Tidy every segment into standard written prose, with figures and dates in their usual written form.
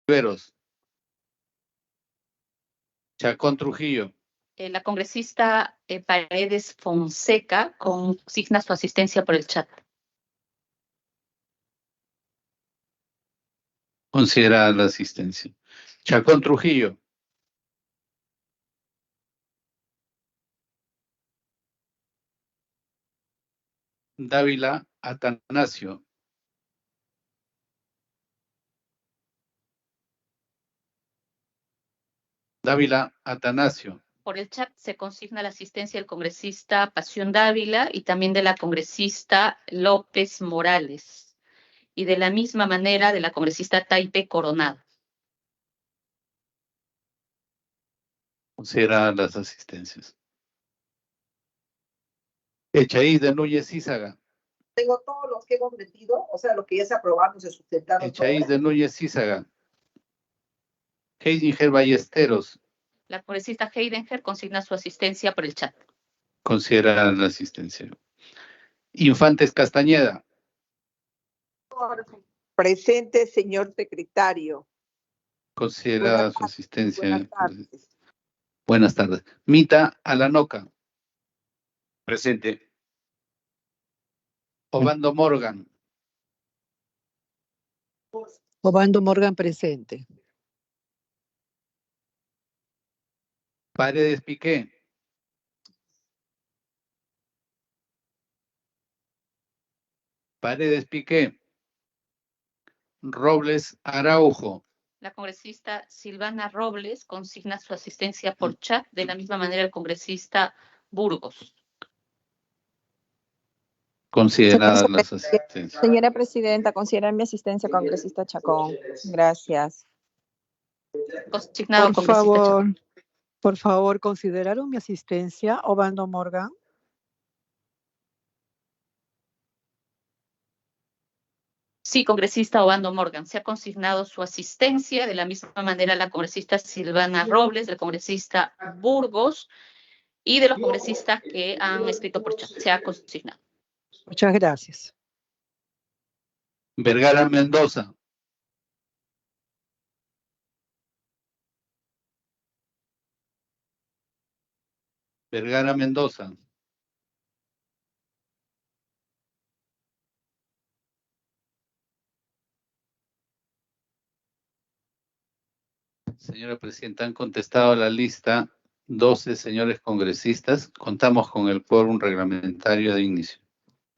Riveros. Chacón Trujillo. La congresista Paredes Fonseca consigna su asistencia por el chat. Considerada la asistencia. Chacón Trujillo. Dávila Atanasio. Dávila Atanasio. Por el chat se consigna la asistencia del congresista Pasión Dávila y también de la congresista López Morales. Y de la misma manera de la congresista Taipe Coronado. Consideradas las asistencias. Echaíz de Núñez Cízaga. Tengo todos los que hemos metido, o sea, lo que ya se aprobaron, se sustentaron. Echaíz de Núñez Cízaga. Heidinger Ballesteros. La congresista Heidinger consigna su asistencia por el chat. Considerada la asistencia. Infantes Castañeda. Presente, señor secretario. Considerada su asistencia. Buenas tardes. Buenas tardes. Mita Alanoca. Presente. Obando Morgan. Obando Morgan presente. Paredes Piqué. Paredes Piqué. Robles Araujo. La congresista Silvana Robles consigna su asistencia por chat, de la misma manera el congresista Burgos. Consideradas las asistencias. Señora Presidenta, considera mi asistencia, congresista Chacón. Gracias. Consignado, Por favor, ¿consideraron mi asistencia, Obando Morgan? Sí, congresista Obando Morgan, se ha consignado su asistencia, de la misma manera la congresista Silvana Robles, del congresista Burgos y de los congresistas que han escrito por chat. Se ha consignado. Muchas gracias. Vergara Mendoza. Vergara Mendoza. Señora Presidenta, han contestado a la lista 12 señores congresistas. Contamos con el quórum reglamentario de inicio.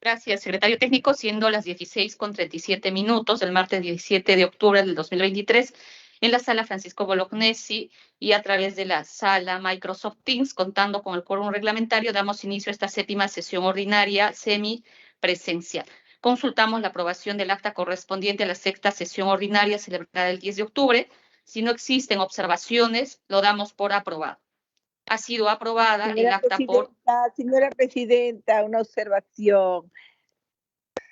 Gracias, secretario técnico. Siendo las 16:37 del martes 17 de octubre del 2023, en la sala Francisco Bolognesi y a través de la sala Microsoft Teams, contando con el quórum reglamentario, damos inicio a esta 7ª sesión ordinaria semipresencial. Consultamos la aprobación del acta correspondiente a la 6ª sesión ordinaria celebrada el 10 de octubre. Si no existen observaciones, lo damos por aprobado. Ha sido aprobada el acta por... Señora Presidenta, una observación.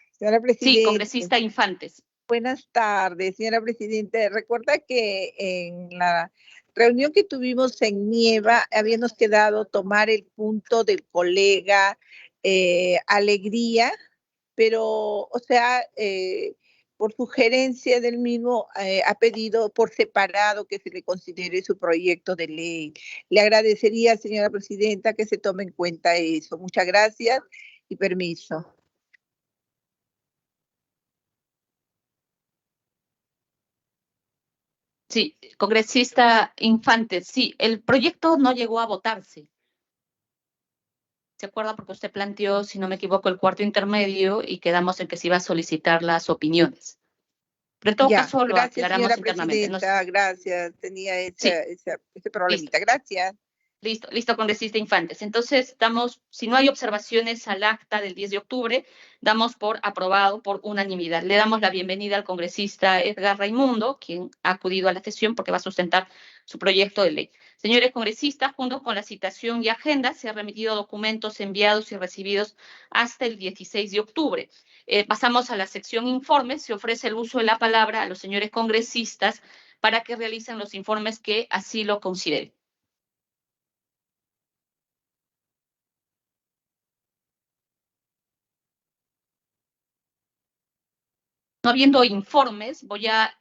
Señora Presidenta. Sí, congresista Infantes. Buenas tardes, señora Presidenta. Recuerda que en la reunión que tuvimos en Nieva habíamos quedado tomar el punto del colega Alegría, pero, o sea, por sugerencia del mismo, ha pedido por separado que se le considere su proyecto de ley. Le agradecería, señora Presidenta, que se tome en cuenta eso. Muchas gracias y permiso. Sí, congresista Infantes, sí, el proyecto no llegó a votarse. ¿Se acuerda? Porque usted planteó, si no me equivoco, el cuarto intermedio y quedamos en que se iba a solicitar las opiniones. Pero en todo caso lo aclaramos internamente. Gracias, tenía ese problemita. Listo. Gracias. Listo, congresista Infantes. Entonces, si no hay observaciones al acta del 10 de octubre, damos por aprobado por unanimidad. Le damos la bienvenida al congresista Edgar Raimundo, quien ha acudido a la sesión porque va a sustentar su proyecto de ley. Señores congresistas, junto con la citación y agenda, se han remitido documentos enviados y recibidos hasta el 16 de octubre. Pasamos a la sección informes. Se ofrece el uso de la palabra a los señores congresistas para que realicen los informes que así lo consideren. No habiendo informes, voy a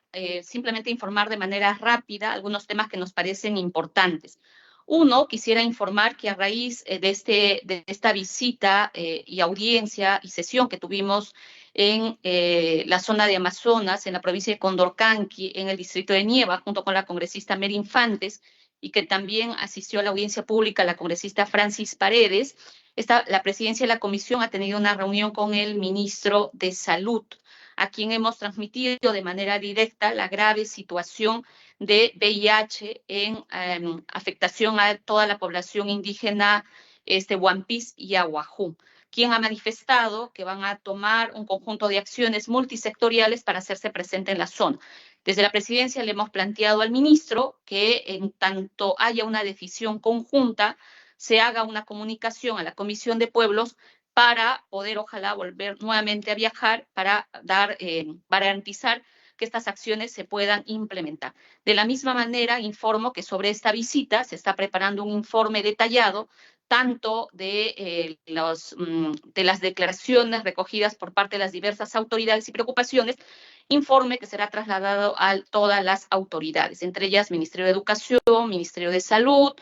simplemente informar de manera rápida algunos temas que nos parecen importantes. Uno, quisiera informar que a raíz de esta visita y audiencia y sesión que tuvimos en la zona de Amazonas, en la provincia de Condorcanqui, en el distrito de Nieva, junto con la congresista Mary Infantes, y que también asistió a la audiencia pública la congresista Francis Paredes, la presidencia de la comisión ha tenido una reunión con el ministro de Salud, a quien hemos transmitido de manera directa la grave situación de VIH en afectación a toda la población indígena Huampis y Ahuajú, quien ha manifestado que van a tomar un conjunto de acciones multisectoriales para hacerse presente en la zona. Desde la presidencia le hemos planteado al ministro que en tanto haya una decisión conjunta, se haga una comunicación a la Comisión de Pueblos para poder, ojalá, volver nuevamente a viajar para garantizar que estas acciones se puedan implementar. De la misma manera, informo que sobre esta visita se está preparando un informe detallado tanto de las declaraciones recogidas por parte de las diversas autoridades y preocupaciones, informe que será trasladado a todas las autoridades, entre ellas Ministerio de Educación, Ministerio de Salud,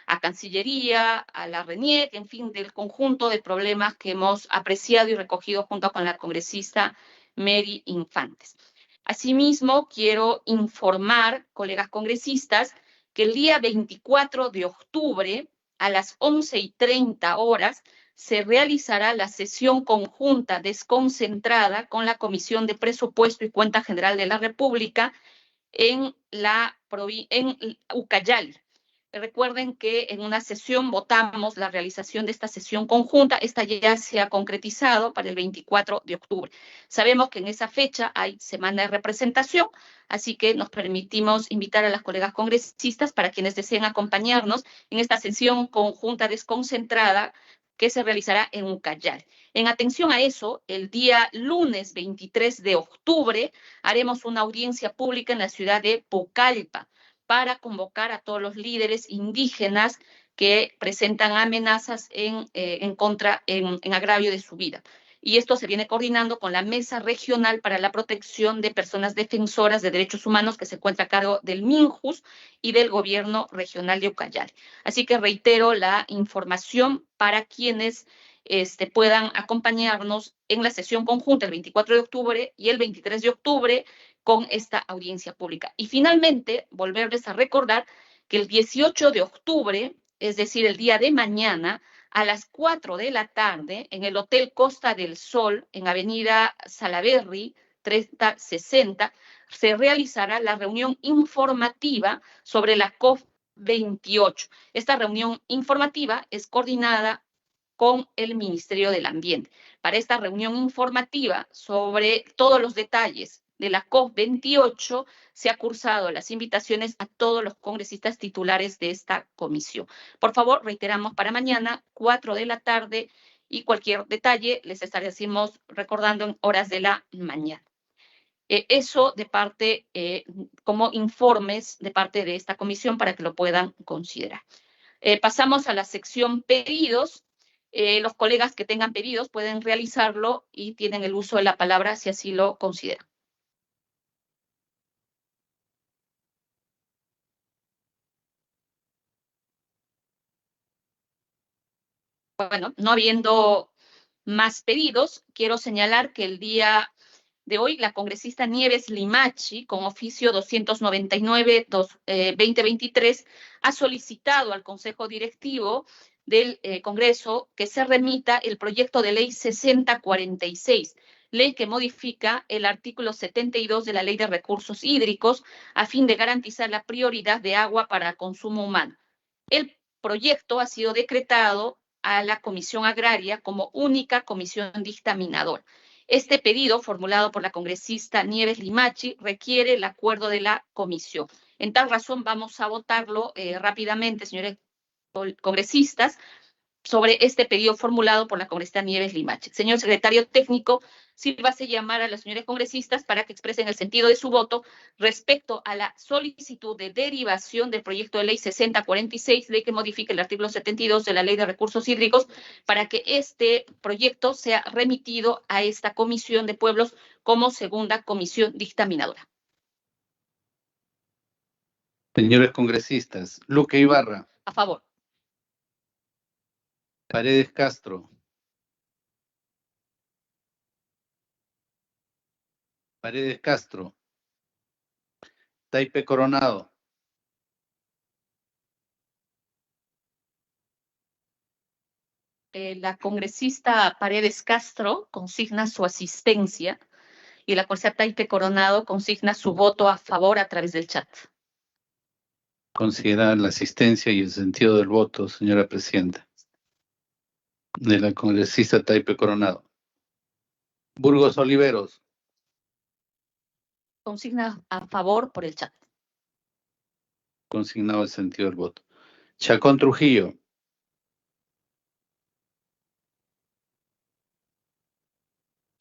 a Cancillería, a la RENIEC, en fin, del conjunto de problemas que hemos apreciado y recogido junto con la congresista Mary Infantes. Asimismo, quiero informar, colegas congresistas, que el día 24 de octubre, a las 11:30 horas, se realizará la sesión conjunta desconcentrada con la Comisión de Presupuesto y Cuenta General de la República en Ucayali. Recuerden que en una sesión votamos la realización de esta sesión conjunta. Esta ya se ha concretizado para el 24 de octubre. Sabemos que en esa fecha hay semana de representación, así que nos permitimos invitar a las colegas congresistas para quienes deseen acompañarnos en esta sesión conjunta desconcentrada que se realizará en Ucayali. En atención a eso, el día lunes 23 de octubre haremos una audiencia pública en la ciudad de Pucallpa para convocar a todos los líderes indígenas que presentan amenazas en agravio de su vida. Y esto se viene coordinando con la Mesa Regional para la Protección de Personas Defensoras de Derechos Humanos que se encuentra a cargo del MINJUS y del Gobierno Regional de Ucayali. Así que reitero la información para quienes puedan acompañarnos en la sesión conjunta el 24 de octubre y el 23 de octubre con esta audiencia pública. Y finalmente, volverles a recordar que el 18 de octubre, es decir, el día de mañana, a las 4 de la tarde, en el Hotel Costa del Sol, en Avenida Salaberry, 3060, se realizará la reunión informativa sobre la COP28. Esta reunión informativa es coordinada con el Ministerio del Ambiente. Para esta reunión informativa sobre todos los detalles de la COP28 se ha cursado las invitaciones a todos los congresistas titulares de esta comisión. Por favor, reiteramos para mañana, 4 de la tarde, y cualquier detalle les estaremos recordando en horas de la mañana. Eso de parte, como informes de parte de esta comisión para que lo puedan considerar. Pasamos a la sección pedidos. Los colegas que tengan pedidos pueden realizarlo y tienen el uso de la palabra si así lo consideran. Bueno, no habiendo más pedidos, quiero señalar que el día de hoy la congresista Nieves Limachi, con oficio 299-2023, ha solicitado al Consejo Directivo del Congreso que se remita el proyecto de ley 6046, ley que modifica el artículo 72 de la Ley de Recursos Hídricos a fin de garantizar la prioridad de agua para consumo humano. El proyecto ha sido decretado a la Comisión Agraria como única comisión dictaminadora. Este pedido, formulado por la congresista Nieves Limachi, requiere el acuerdo de la comisión. En tal razón, vamos a votarlo rápidamente, señores congresistas, sobre este pedido formulado por la congresista Nieves Limachi. Señor secretario técnico, sírvase llamar a los señores congresistas para que expresen el sentido de su voto respecto a la solicitud de derivación del proyecto de ley 6046, ley que modifica el artículo 72 de la Ley de Recursos Hídricos, para que este proyecto sea remitido a esta Comisión de Pueblos como segunda comisión dictaminadora. Señores congresistas, Luque Ibarra, A favor. Paredes Castro, Paredes Castro, Taipe Coronado, La congresista Paredes Castro consigna su asistencia y la congresista Taipe Coronado consigna su voto a favor a través del chat. considera la asistencia y el sentido del voto, señora presidenta, de la congresista Taipe Coronado. Burgos Oliveros, Consigna a favor por el chat. consignado el sentido del voto. Chacón Trujillo,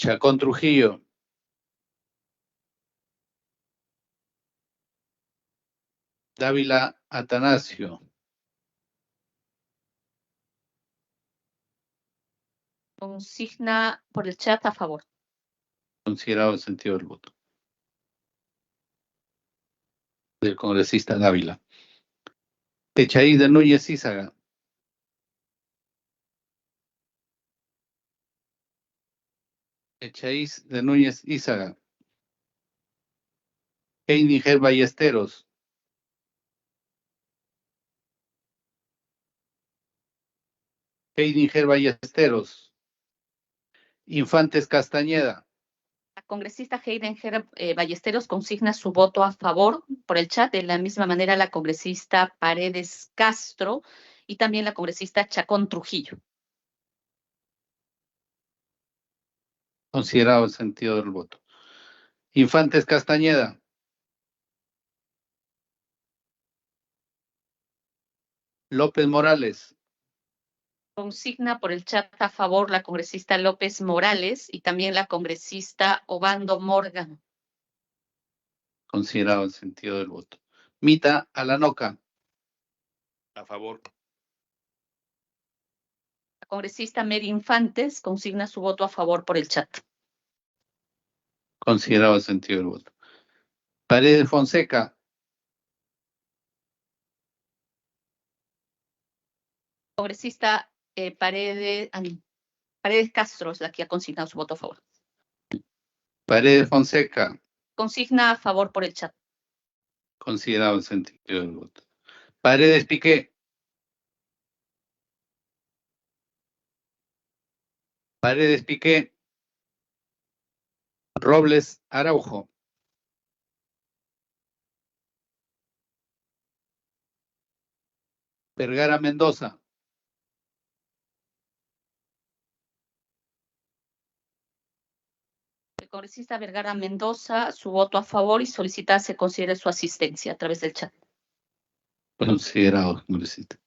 Chacón Trujillo, Dávila Atanasio, Consigna por el chat a favor. considerado el sentido del voto. Del congresista Dávila. Echaíz de Núñez Ízaga, Echaíz de Núñez Ízaga, Heininger Ballesteros, Heininger Ballesteros, Infantes Castañeda, La congresista Heininger Ballesteros consigna su voto a favor por el chat, de la misma manera la congresista Paredes Castro y también la congresista Chacón Trujillo. considerado el sentido del voto. Infantes Castañeda, López Morales, Consigna por el chat a favor la congresista López Morales y también la congresista Obando Morgan. considerado el sentido del voto. Mita Alanoca, A favor. La congresista Mary Infantes consigna su voto a favor por el chat. considerado el sentido del voto. Paredes Fonseca, Congresista Paredes Castro es la que ha consignado su voto a favor. Paredes Fonseca, Consigna a favor por el chat. considerado el sentido del voto. Paredes Piqué, Paredes Piqué, Robles Araujo, Vergara Mendoza, El congresista Vergara Mendoza, su voto a favor y solicita se considere su asistencia a través del chat. considerado, congresista.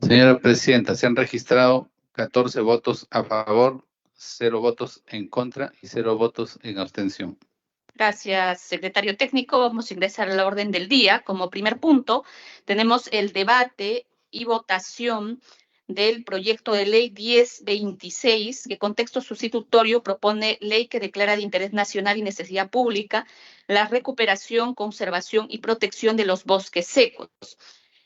Señora Presidenta, se han registrado 14 votos a favor, 0 votos en contra y 0 votos en abstención. Gracias, secretario técnico. Vamos a ingresar a la orden del día. Como primer punto, tenemos el debate y votación del proyecto de ley 1026, que con texto sustitutorio propone ley que declara de interés nacional y necesidad pública la recuperación, conservación y protección de los bosques secos.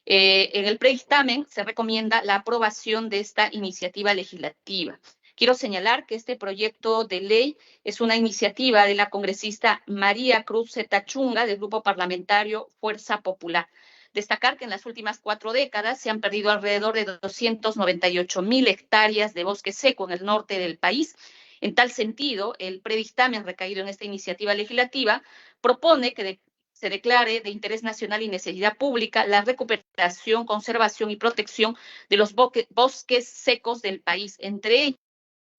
En el predictamen se recomienda la aprobación de esta iniciativa legislativa. Quiero señalar que este proyecto de ley es una iniciativa de la congresista María Cruz Zetachunga del Grupo Parlamentario Fuerza Popular. Destacar que en las últimas 4 décadas se han perdido alrededor de 298,000 hectáreas de bosque seco en el norte del país. En tal sentido, el predictamen recaído en esta iniciativa legislativa propone que se declare de interés nacional y necesidad pública la recuperación, conservación y protección de los bosques secos del país, entre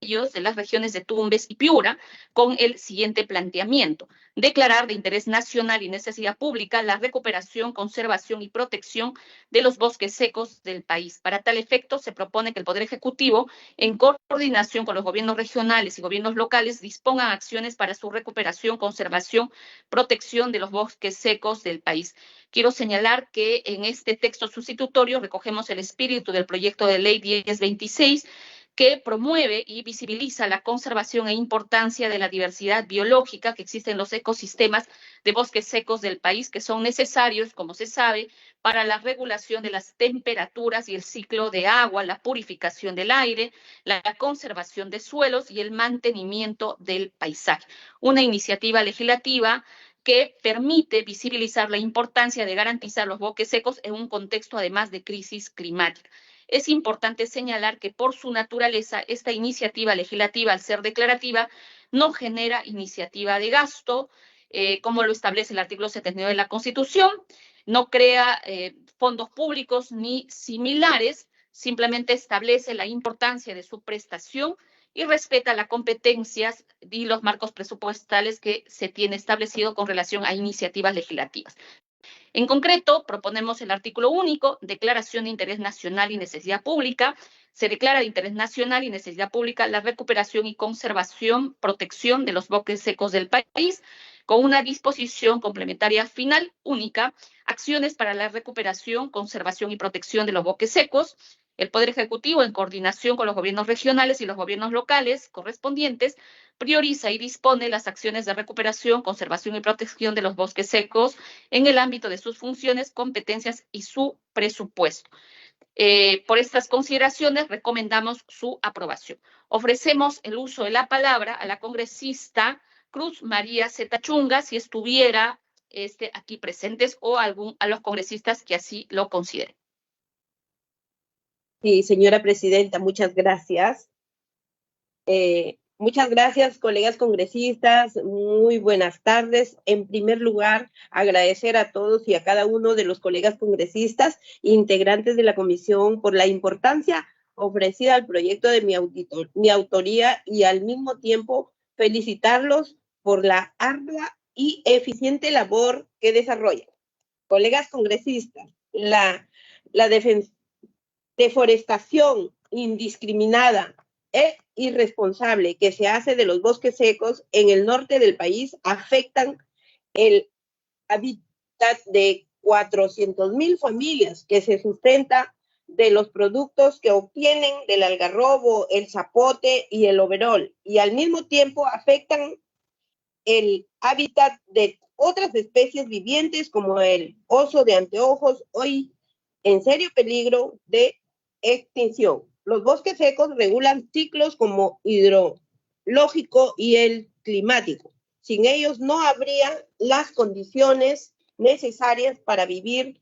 de las regiones de Tumbes y Piura con el siguiente planteamiento: declarar de interés nacional y necesidad pública la recuperación, conservación y protección de los bosques secos del país. Para tal efecto, se propone que el Poder Ejecutivo, en coordinación con los gobiernos regionales y gobiernos locales, dispongan acciones para su recuperación, conservación, protección de los bosques secos del país. Quiero señalar que en este texto sustitutorio recogemos el espíritu del proyecto de ley 1026, que promueve y visibiliza la conservación e importancia de la diversidad biológica que existe en los ecosistemas de bosques secos del país, que son necesarios, como se sabe, para la regulación de las temperaturas y el ciclo de agua, la purificación del aire, la conservación de suelos y el mantenimiento del paisaje. Una iniciativa legislativa que permite visibilizar la importancia de garantizar los bosques secos en un contexto además de crisis climática. Es importante señalar que por su naturaleza esta iniciativa legislativa, al ser declarativa, no genera iniciativa de gasto, como lo establece el artículo 79 de la Constitución, no crea fondos públicos ni similares, simplemente establece la importancia de su prestación y respeta las competencias y los marcos presupuestales que se tiene establecido con relación a iniciativas legislativas. En concreto, proponemos el artículo único: declaración de interés nacional y necesidad pública. Se declara de interés nacional y necesidad pública la recuperación y conservación, protección de los bosques secos del país, con una disposición complementaria final única: acciones para la recuperación, conservación y protección de los bosques secos. El Poder Ejecutivo, en coordinación con los gobiernos regionales y los gobiernos locales correspondientes, prioriza y dispone las acciones de recuperación, conservación y protección de los bosques secos en el ámbito de sus funciones, competencias y su presupuesto. Por estas consideraciones, recomendamos su aprobación. Ofrecemos el uso de la palabra a la congresista Cruz María Zeta Chunga, si estuviera aquí presentes, o a los congresistas que así lo consideren. Sí, señora presidenta, muchas gracias. Muchas gracias, colegas congresistas. Muy buenas tardes. En primer lugar, agradecer a todos y a cada uno de los colegas congresistas, integrantes de la comisión, por la importancia ofrecida al proyecto de mi autoría, y al mismo tiempo felicitarlos por la ardua y eficiente labor que desarrollan. Colegas congresistas, la deforestación indiscriminada e irresponsable que se hace de los bosques secos en el norte del país afectan el hábitat de 400,000 familias que se sustenta de los productos que obtienen del algarrobo, el zapote y el overol, y al mismo tiempo afectan el hábitat de otras especies vivientes como el oso de anteojos, hoy en serio peligro de extinción. Los bosques secos regulan ciclos como hidrológico y el climático. Sin ellos no habría las condiciones necesarias para vivir.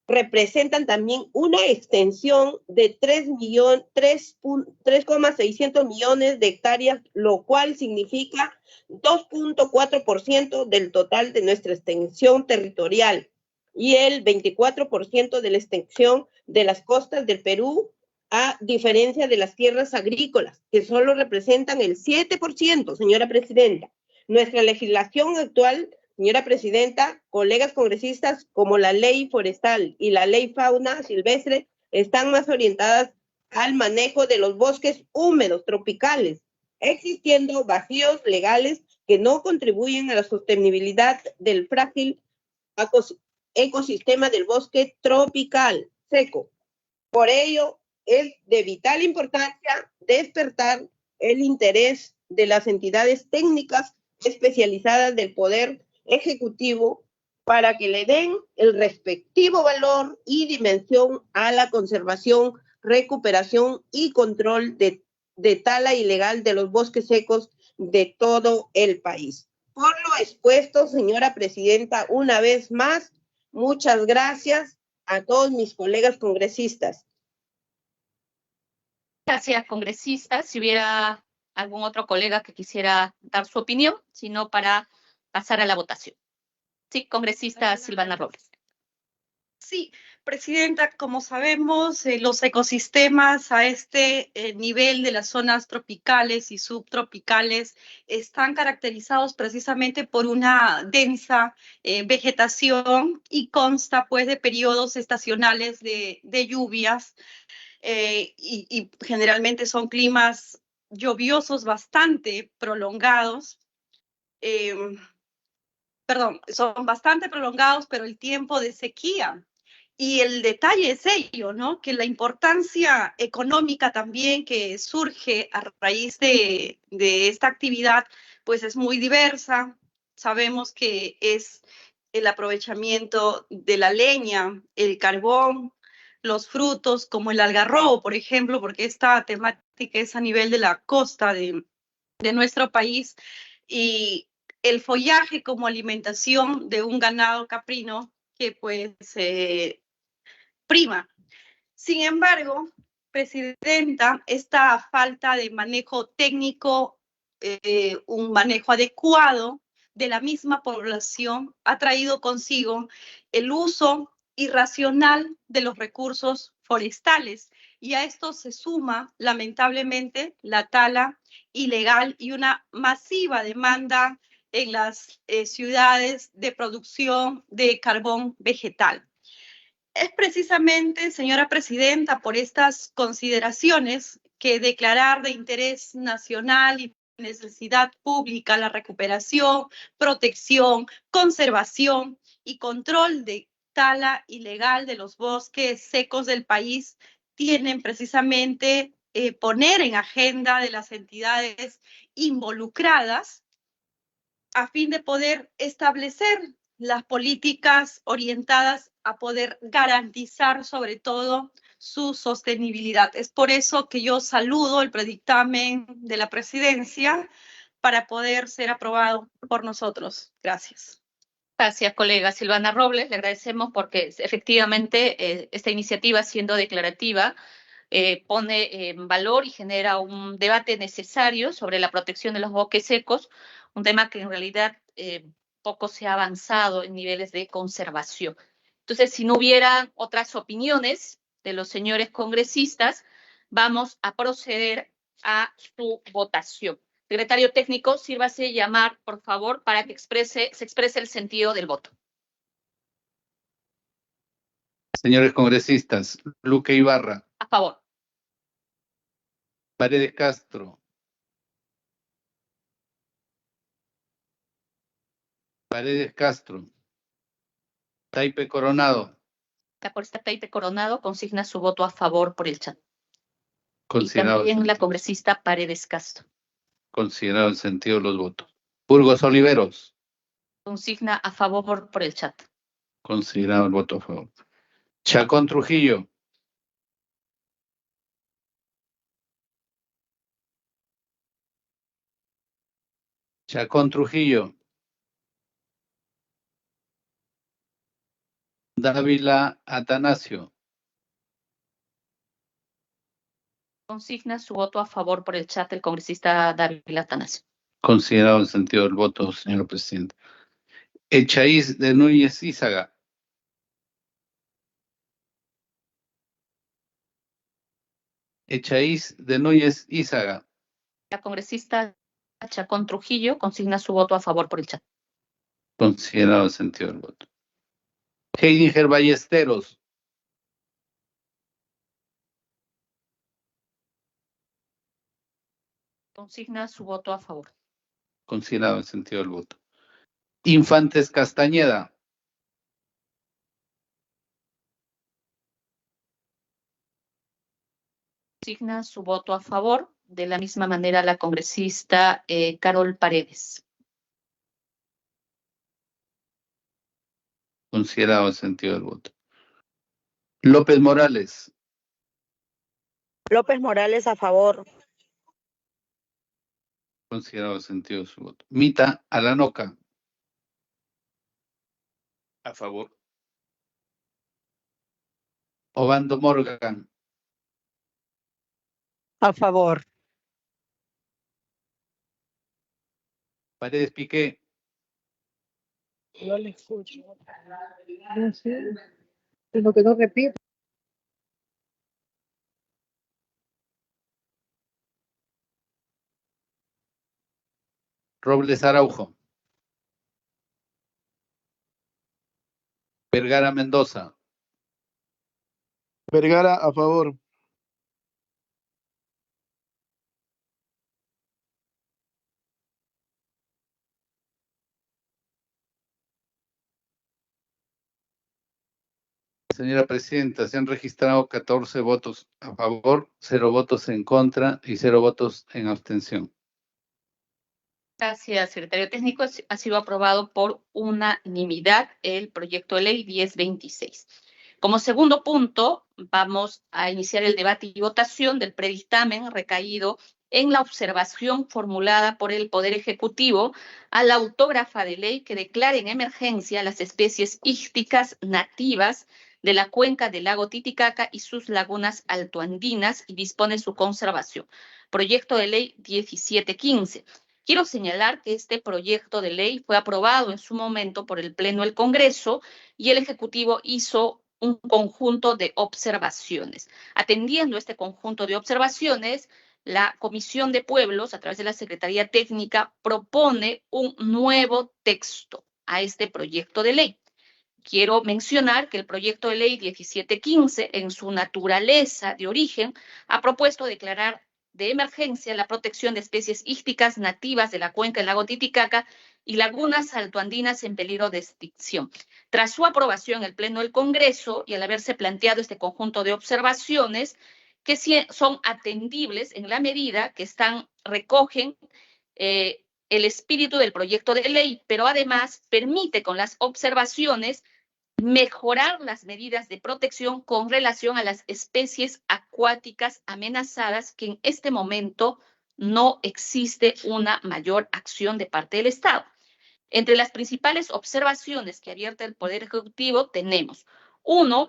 Representan también una extensión de 3,600 millones de hectáreas, lo cual significa 2,4% del total de nuestra extensión territorial y el 24% de la extensión de las costas del Perú, a diferencia de las tierras agrícolas, que solo representan el 7%, señora presidenta. Nuestra legislación actual, señora presidenta, colegas congresistas, como la ley forestal y la ley fauna silvestre, están más orientadas al manejo de los bosques húmedos tropicales, existiendo vacíos legales que no contribuyen a la sostenibilidad del frágil ecosistema del bosque tropical seco. Por ello, es de vital importancia despertar el interés de las entidades técnicas especializadas del Poder Ejecutivo para que le den el respectivo valor y dimensión a la conservación, recuperación y control de tala ilegal de los bosques secos de todo el país. Por lo expuesto, señora presidenta, una vez más, muchas gracias a todos mis colegas congresistas. Gracias, congresista. Si hubiera algún otro colega que quisiera dar su opinión, sino para pasar a la votación. Sí, congresista Silvana Robles. Sí, Presidenta, como sabemos, los ecosistemas a este nivel de las zonas tropicales y subtropicales están caracterizados precisamente por una densa vegetación y consta pues de periodos estacionales de lluvias y generalmente son climas lluviosos bastante prolongados. Son bastante prolongados, pero el tiempo de sequía. Y el detalle es ello, ¿no? Que la importancia económica también que surge a raíz de esta actividad, pues es muy diversa. Sabemos que es el aprovechamiento de la leña, el carbón, los frutos como el algarrobo, por ejemplo, porque esta temática es a nivel de la costa de nuestro país. Y el follaje como alimentación de un ganado caprino que pues prima. Sin embargo, Presidenta, esta falta de manejo técnico, un manejo adecuado de la misma población ha traído consigo el uso irracional de los recursos forestales y a esto se suma lamentablemente la tala ilegal y una masiva demanda en las ciudades de producción de carbón vegetal. Es precisamente, señora Presidenta, por estas consideraciones que declarar de interés nacional y necesidad pública la recuperación, protección, conservación y control de tala ilegal de los bosques secos del país tienen precisamente poner en agenda de las entidades involucradas a fin de poder establecer las políticas orientadas a poder garantizar sobre todo su sostenibilidad. Es por eso que yo saludo el predictamen de la presidencia para poder ser aprobado por nosotros. Gracias. Gracias, colega Silvana Robles. Le agradecemos porque efectivamente esta iniciativa, siendo declarativa, pone en valor y genera un debate necesario sobre la protección de los bosques secos, un tema que en realidad poco se ha avanzado en niveles de conservación. Entonces, si no hubiera otras opiniones de los señores congresistas, vamos a proceder a su votación. Secretario técnico, sírvase llamar, por favor, para que se exprese el sentido del voto. Señores congresistas, Luque Ibarra, A favor. Paredes Castro, Paredes Castro, Taipe Coronado, La corista Taipe Coronado consigna su voto a favor por el chat. Y considerado también la congresista Paredes Castro. Considerado el sentido de los votos. Burgos Oliveros, Consigna a favor por el chat. considerado el voto a favor. Chacón Trujillo, Chacón Trujillo, Dávila Atanasio, Consigna su voto a favor por el chat el congresista Dávila Atanasio. considerado el sentido del voto, señor presidente. Echaíz de Núñez Ízaga, Echaíz de Núñez Ízaga, La congresista Chacón Trujillo consigna su voto a favor por el chat. considerado el sentido del voto. Heidinger Ballesteros, Consigna su voto a favor. considerado el sentido del voto. Infantes Castañeda, Consigna su voto a favor. De la misma manera la congresista Carol Paredes. considerado el sentido del voto. López Morales, López Morales a favor. considerado el sentido de su voto. Mita Alanoca, A favor. Obando Morgan, A favor. Paredes Piqué, No le escucho. Sino que no repite. Robles Araujo. Vergara Mendoza. Vergara, a favor. Señora Presidenta, se han registrado 14 votos a favor, 0 votos en contra y 0 votos en abstención. Gracias, secretario técnico. Ha sido aprobado por unanimidad el proyecto de ley 1026. Como segundo punto, vamos a iniciar el debate y votación del predictamen recaído en la observación formulada por el Poder Ejecutivo a la autógrafa de ley que declara en emergencia las especies ícticas nativas de la cuenca del lago Titicaca y sus lagunas altoandinas y dispone su conservación. Proyecto de ley 1715. Quiero señalar que este proyecto de ley fue aprobado en su momento por el Pleno del Congreso y el Ejecutivo hizo un conjunto de observaciones. Atendiendo este conjunto de observaciones, la Comisión de Pueblos, a través de la Secretaría Técnica, propone un nuevo texto a este proyecto de ley. Quiero mencionar que el proyecto de ley 1715, en su naturaleza de origen, ha propuesto declarar de emergencia la protección de especies ícticas nativas de la cuenca del lago Titicaca y lagunas altoandinas en peligro de extinción. Tras su aprobación en el Pleno del Congreso y al haberse planteado este conjunto de observaciones que son atendibles en la medida que recogen el espíritu del proyecto de ley, pero además permite con las observaciones mejorar las medidas de protección con relación a las especies acuáticas amenazadas, que en este momento no existe una mayor acción de parte del Estado. Entre las principales observaciones que abierta el Poder Ejecutivo tenemos, uno,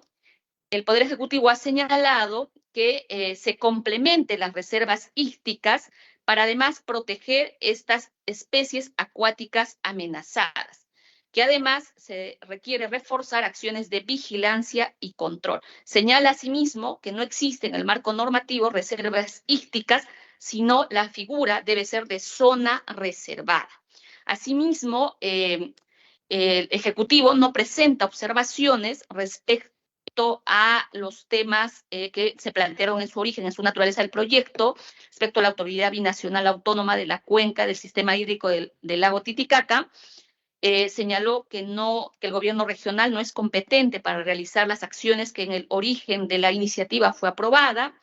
el Poder Ejecutivo ha señalado que se complementen las reservas ícticas para además proteger estas especies acuáticas amenazadas, que además se requiere reforzar acciones de vigilancia y control. Señala asimismo que no existe en el marco normativo reservas ícticas, sino la figura debe ser de zona reservada. Asimismo, el Ejecutivo no presenta observaciones respecto a los temas que se plantearon en su origen, en su naturaleza del proyecto, respecto a la Autoridad Binacional Autónoma de la Cuenca del Sistema Hídrico del lago Titicaca. Señaló que el gobierno regional no es competente para realizar las acciones que en el origen de la iniciativa fue aprobada,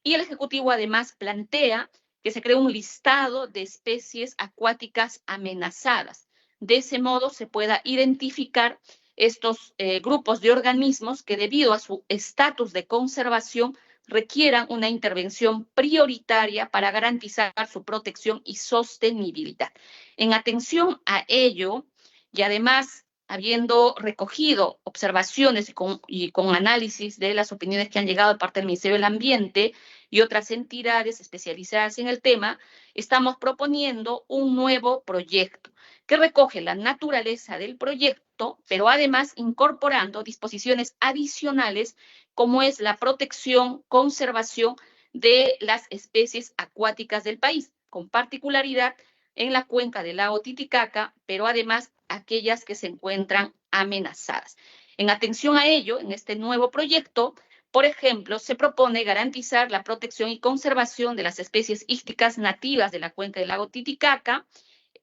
y el Ejecutivo además plantea que se cree un listado de especies acuáticas amenazadas. De ese modo se pueda identificar estos grupos de organismos que, debido a su estatus de conservación, requieran una intervención prioritaria para garantizar su protección y sostenibilidad. En atención a ello, y además habiendo recogido observaciones y con análisis de las opiniones que han llegado de parte del Ministerio del Ambiente y otras entidades especializadas en el tema, estamos proponiendo un nuevo proyecto que recoge la naturaleza del proyecto, pero además incorporando disposiciones adicionales como es la protección, conservación de las especies acuáticas del país, con particularidad en la cuenca del lago Titicaca, pero además aquellas que se encuentran amenazadas. En atención a ello, en este nuevo proyecto, por ejemplo, se propone garantizar la protección y conservación de las especies ícticas nativas de la cuenca del lago Titicaca.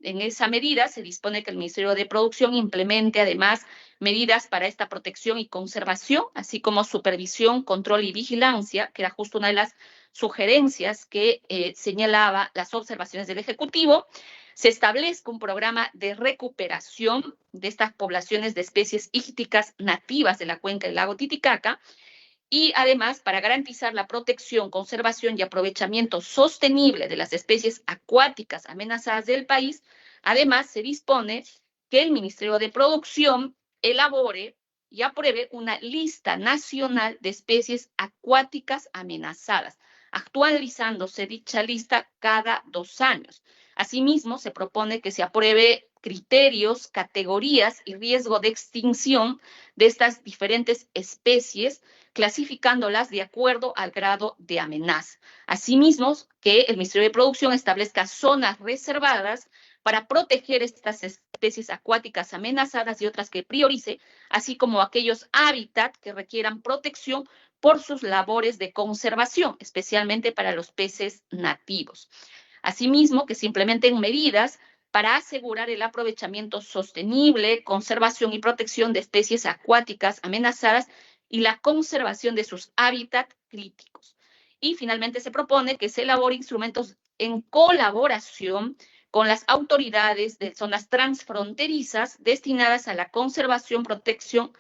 En esa medida se dispone que el Ministerio de Producción implemente además medidas para esta protección y conservación, así como supervisión, control y vigilancia, que era justo una de las sugerencias que señalaba las observaciones del Ejecutivo. Se establezca un programa de recuperación de estas poblaciones de especies ícticas nativas de la cuenca del lago Titicaca, y además, para garantizar la protección, conservación y aprovechamiento sostenible de las especies acuáticas amenazadas del país, además se dispone que el Ministerio de Producción elabore y apruebe una lista nacional de especies acuáticas amenazadas, actualizándose dicha lista cada 2 años. Asimismo, se propone que se apruebe criterios, categorías y riesgo de extinción de estas diferentes especies, clasificándolas de acuerdo al grado de amenaza. Asimismo, que el Ministerio de Producción establezca zonas reservadas para proteger estas especies acuáticas amenazadas y otras que priorice, así como aquellos hábitats que requieran protección por sus labores de conservación, especialmente para los peces nativos. Asimismo, que se implementen medidas para asegurar el aprovechamiento sostenible, conservación y protección de especies acuáticas amenazadas y la conservación de sus hábitats críticos. Y finalmente se propone que se elaboren instrumentos en colaboración con las autoridades de zonas transfronterizas destinadas a la conservación, protección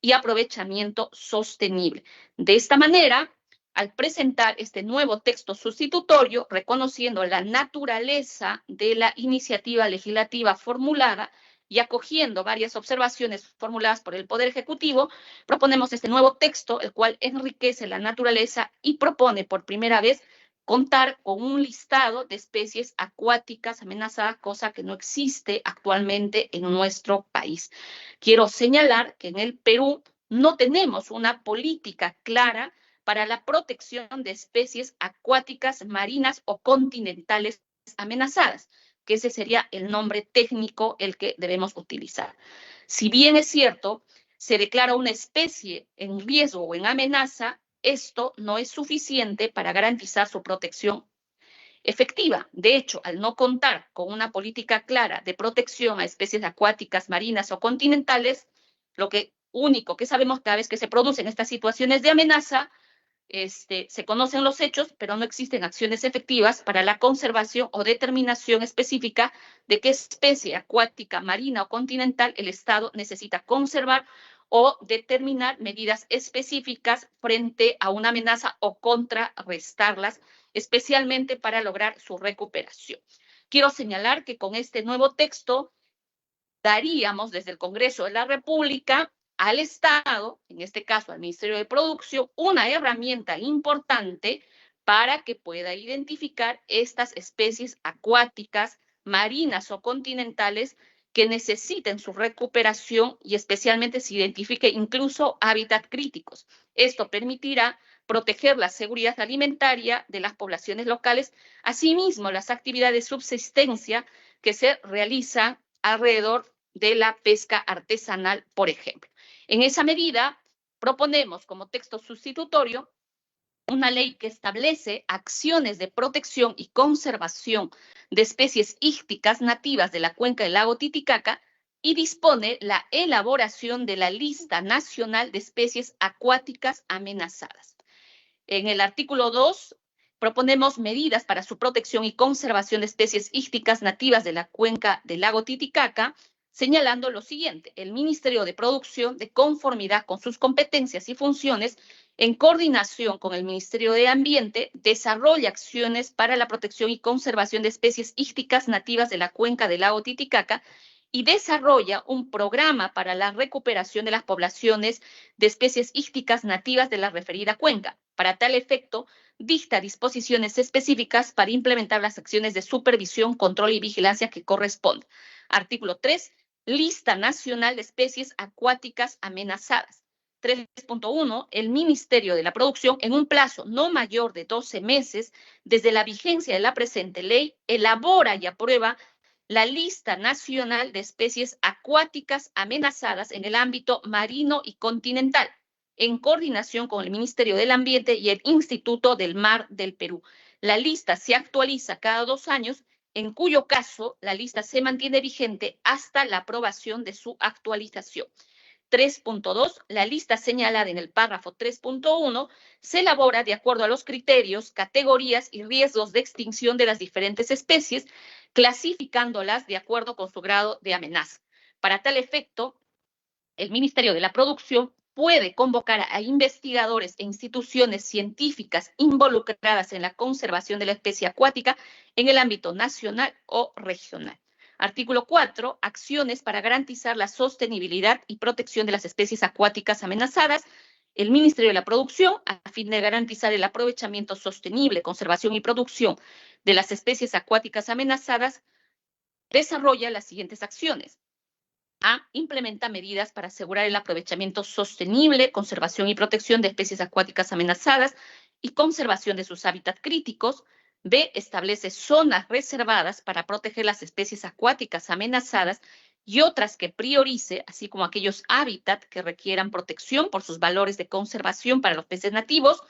y aprovechamiento sostenible. De esta manera, al presentar este nuevo texto sustitutorio, reconociendo la naturaleza de la iniciativa legislativa formulada y acogiendo varias observaciones formuladas por el Poder Ejecutivo, proponemos este nuevo texto, el cual enriquece la naturaleza y propone por primera vez contar con un listado de especies acuáticas amenazadas, cosa que no existe actualmente en nuestro país. Quiero señalar que en el Perú no tenemos una política clara para la protección de especies acuáticas, marinas o continentales amenazadas, que ese sería el nombre técnico el que debemos utilizar. Si bien es cierto, se declara una especie en riesgo o en amenaza, esto no es suficiente para garantizar su protección efectiva. De hecho, al no contar con una política clara de protección a especies acuáticas, marinas o continentales, lo único que sabemos cada vez que se producen estas situaciones de amenaza, se conocen los hechos, pero no existen acciones efectivas para la conservación o determinación específica de qué especie acuática, marina o continental el Estado necesita conservar o determinar medidas específicas frente a una amenaza o contrarrestarlas, especialmente para lograr su recuperación. Quiero señalar que con este nuevo texto daríamos desde el Congreso de la República al Estado, en este caso al Ministerio de Producción, una herramienta importante para que pueda identificar estas especies acuáticas, marinas o continentales que necesiten su recuperación y especialmente se identifique incluso hábitats críticos. Esto permitirá proteger la seguridad alimentaria de las poblaciones locales, asimismo las actividades de subsistencia que se realizan alrededor de la pesca artesanal, por ejemplo. En esa medida, proponemos como texto sustitutorio una ley que establece acciones de protección y conservación de especies ícticas nativas de la cuenca del lago Titicaca y dispone la elaboración de la lista nacional de especies acuáticas amenazadas. En el artículo 2, proponemos medidas para su protección y conservación de especies ícticas nativas de la cuenca del lago Titicaca, señalando lo siguiente: el Ministerio de Producción, de conformidad con sus competencias y funciones, en coordinación con el Ministerio de Ambiente, desarrolla acciones para la protección y conservación de especies ícticas nativas de la cuenca del lago Titicaca y desarrolla un programa para la recuperación de las poblaciones de especies ícticas nativas de la referida cuenca. Para tal efecto, dicta disposiciones específicas para implementar las acciones de supervisión, control y vigilancia que correspondan. Artículo 3. Lista nacional de especies acuáticas amenazadas. 3.1. El Ministerio de la Producción, en un plazo no mayor de 12 meses desde la vigencia de la presente ley, elabora y aprueba la lista nacional de especies acuáticas amenazadas en el ámbito marino y continental, en coordinación con el Ministerio del Ambiente y el Instituto del Mar del Perú. La lista se actualiza cada 2 años, en cuyo caso la lista se mantiene vigente hasta la aprobación de su actualización. 3.2. La lista señalada en el párrafo 3.1 se elabora de acuerdo a los criterios, categorías y riesgos de extinción de las diferentes especies, clasificándolas de acuerdo con su grado de amenaza. Para tal efecto, el Ministerio de la Producción puede convocar a investigadores e instituciones científicas involucradas en la conservación de la especie acuática en el ámbito nacional o regional. Artículo 4. Acciones para garantizar la sostenibilidad y protección de las especies acuáticas amenazadas. el Ministerio de la Producción, a fin de garantizar el aprovechamiento sostenible, conservación y producción de las especies acuáticas amenazadas, desarrolla las siguientes acciones. A. Implementa medidas para asegurar el aprovechamiento sostenible, conservación y protección de especies acuáticas amenazadas y conservación de sus hábitats críticos. B. Establece zonas reservadas para proteger las especies acuáticas amenazadas y otras que priorice, así como aquellos hábitats que requieran protección por sus valores de conservación para los peces nativos.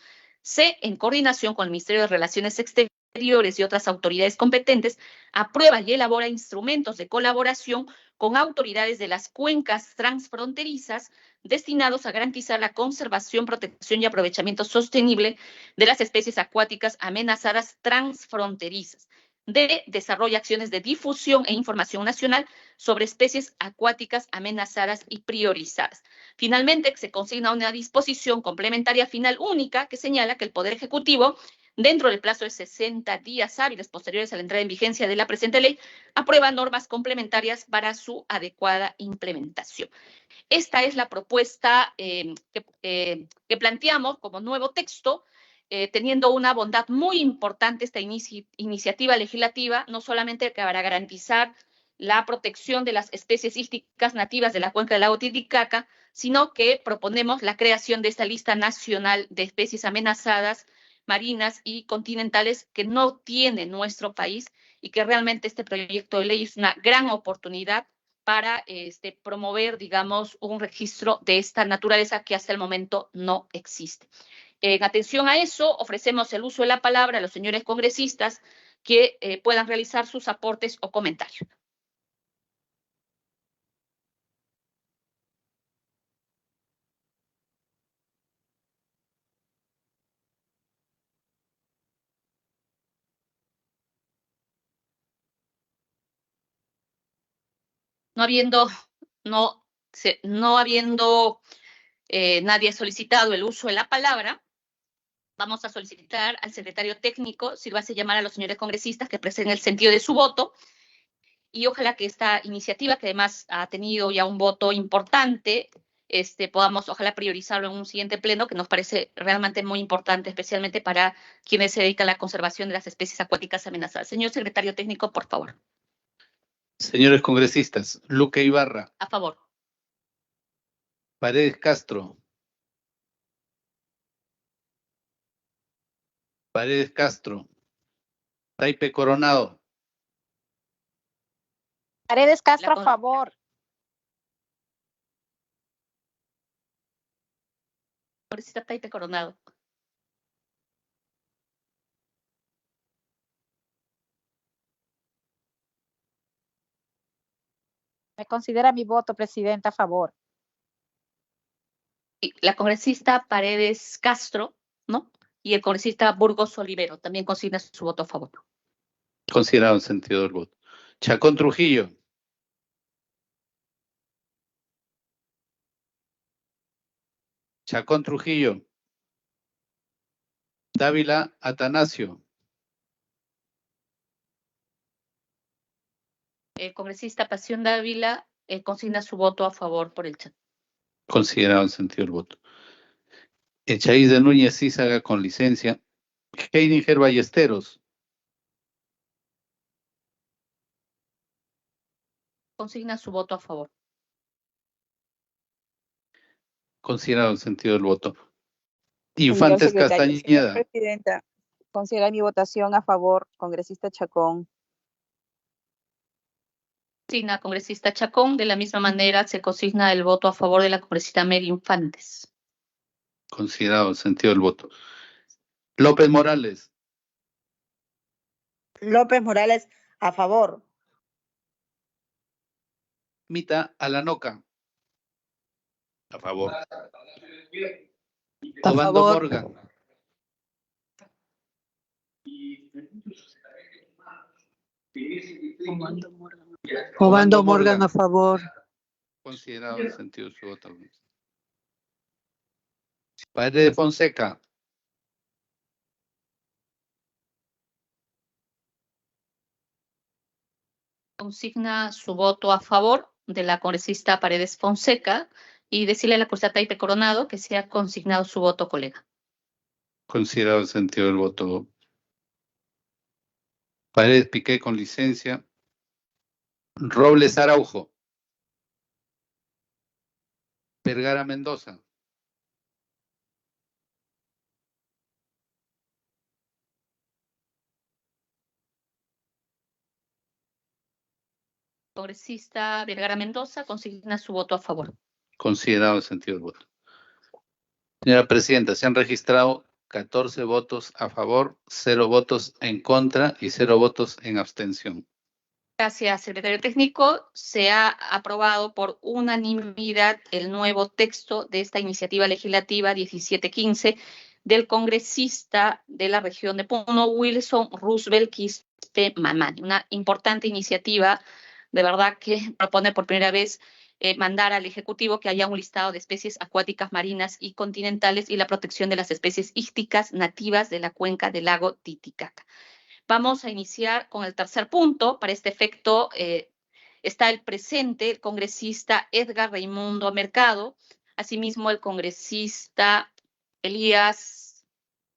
C. En coordinación con el Ministerio de Relaciones Exteriores y otras autoridades competentes, aprueba y elabora instrumentos de colaboración con autoridades de las cuencas transfronterizas destinados a garantizar la conservación, protección y aprovechamiento sostenible de las especies acuáticas amenazadas transfronterizas. D. Desarrolla acciones de difusión e información nacional sobre especies acuáticas amenazadas y priorizadas. Finalmente, se consigna una disposición complementaria final única que señala que el Poder Ejecutivo, dentro del plazo de 60 días hábiles posteriores a la entrada en vigencia de la presente ley, aprueba normas complementarias para su adecuada implementación. Esta es la propuesta que planteamos como nuevo texto, teniendo una bondad muy importante esta iniciativa legislativa, no solamente para garantizar la protección de las especies ísticas nativas de la cuenca del lago Titicaca, sino que proponemos la creación de esta lista nacional de especies amenazadas marinas y continentales que no tiene nuestro país y que realmente este proyecto de ley es una gran oportunidad para promover, digamos, un registro de esta naturaleza que hasta el momento no existe. En atención a eso, ofrecemos el uso de la palabra a los señores congresistas que puedan realizar sus aportes o comentarios. No habiendo nadie solicitado el uso de la palabra, vamos a solicitar al secretario técnico, sírvase llamar a los señores congresistas que expresen el sentido de su voto, y ojalá que esta iniciativa, que además ha tenido ya un voto importante, podamos, ojalá, priorizarlo en un siguiente pleno, que nos parece realmente muy importante, especialmente para quienes se dedican a la conservación de las especies acuáticas amenazadas. Señor secretario técnico, por favor. Señores congresistas, Luque Ibarra, A favor. Paredes Castro, Paredes Castro, Taipe Coronado, Paredes Castro, a favor. Congresista Taipe Coronado. Me considera mi voto, presidenta, a favor. Y la congresista Paredes Castro, ¿no? Y el congresista Burgos Olivero también consigna su voto a favor. considerado en sentido del voto. Chacón Trujillo, Chacón Trujillo, Dávila Atanasio, El congresista Pasión Dávila consigna su voto a favor por el chat. considerado en sentido del voto. Echaíz de Núñez Cízaga, con licencia. Heidinger Ballesteros, Consigna su voto a favor. considerado en sentido del voto. Señor Infantes secretario, señora Castañeda, presidenta, considera mi votación a favor, congresista Chacón. Consigna congresista Chacón. De la misma manera se consigna el voto a favor de la congresista Mary Infantes. considerado en sentido del voto. López Morales, López Morales, a favor. Mita Alanoca, A favor. A Obando favor. Morgan, Obando Morgan, a favor. considerado en sentido de su voto. Paredes Fonseca, Consigna su voto a favor de la congresista Paredes Fonseca y decirle a la congresista Taipe Coronado que sea consignado su voto, colega. Considerado el sentido del voto. Paredes Piqué con licencia. Robles Araujo. Vergara Mendoza. Congresista Vergara Mendoza consigna su voto a favor. Considerado el sentido del voto. Señora Presidenta, se han registrado 14 votos a favor, 0 votos en contra y 0 votos en abstención. Gracias, secretario técnico. Se ha aprobado por unanimidad el nuevo texto de esta iniciativa legislativa 1715 del congresista de la región de Puno, Wilson Roosevelt Quispe Mamani. Una importante iniciativa, de verdad, que propone por primera vez mandar al Ejecutivo que haya un listado de especies acuáticas, marinas y continentales y la protección de las especies ícticas nativas de la cuenca del lago Titicaca. Vamos a iniciar con el tercer punto. Para este efecto está el presente, el congresista Edgar Raimundo Mercado, asimismo el congresista Elías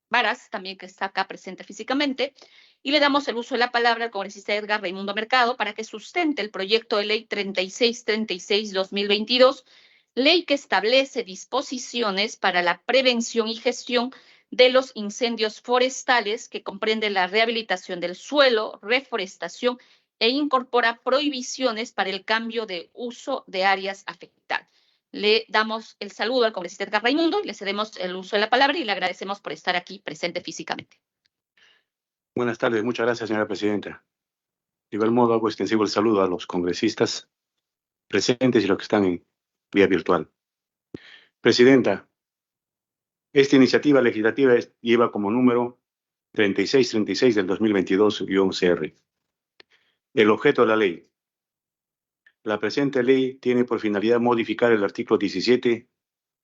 Varas, también que está acá presente físicamente, y le damos el uso de la palabra al congresista Edgar Raimundo Mercado para que sustente el proyecto de ley 3636-2022, ley que establece disposiciones para la prevención y gestión de los incendios forestales, que comprende la rehabilitación del suelo, reforestación e incorpora prohibiciones para el cambio de uso de áreas afectadas. Le damos el saludo al congresista Edgar Raimundo y le cedemos el uso de la palabra y le agradecemos por estar aquí presente físicamente. Buenas tardes, muchas gracias, señora presidenta. De igual modo, hago extensivo el saludo a los congresistas presentes y los que están en vía virtual. Presidenta, esta iniciativa legislativa lleva como número 3636 del 2022-CR. El objeto de la ley. La presente ley tiene por finalidad modificar el artículo 17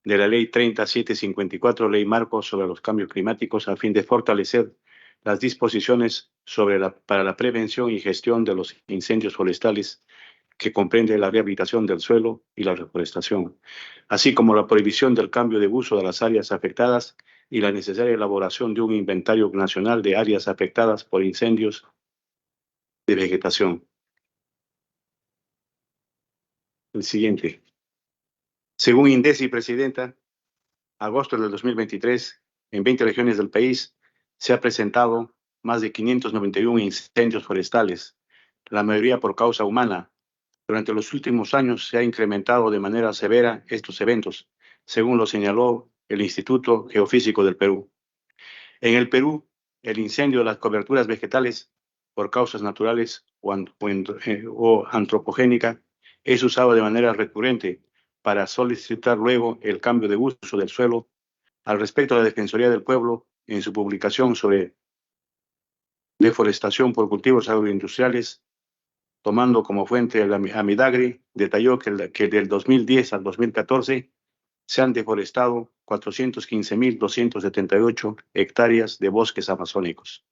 de la Ley 3754, Ley Marco sobre los Cambios Climáticos, a fin de fortalecer las disposiciones para la prevención y gestión de los incendios forestales, que comprende la rehabilitación del suelo y la reforestación, así como la prohibición del cambio de uso de las áreas afectadas y la necesaria elaboración de un inventario nacional de áreas afectadas por incendios de vegetación. El siguiente. Según INDECI, presidenta, agosto del 2023, en 20 regiones del país se ha presentado más de 591 incendios forestales, la mayoría por causa humana. Durante los últimos años se ha incrementado de manera severa estos eventos, según lo señaló el Instituto Geofísico del Perú. En el Perú, el incendio de las coberturas vegetales por causas naturales o antropogénica es usado de manera recurrente para solicitar luego el cambio de uso del suelo. Al respecto, la Defensoría del Pueblo, en su publicación sobre deforestación por cultivos agroindustriales, tomando como fuente a Midagri, detalló que del 2010 al 2014 se han deforestado 415.278 hectáreas de bosques amazónicos.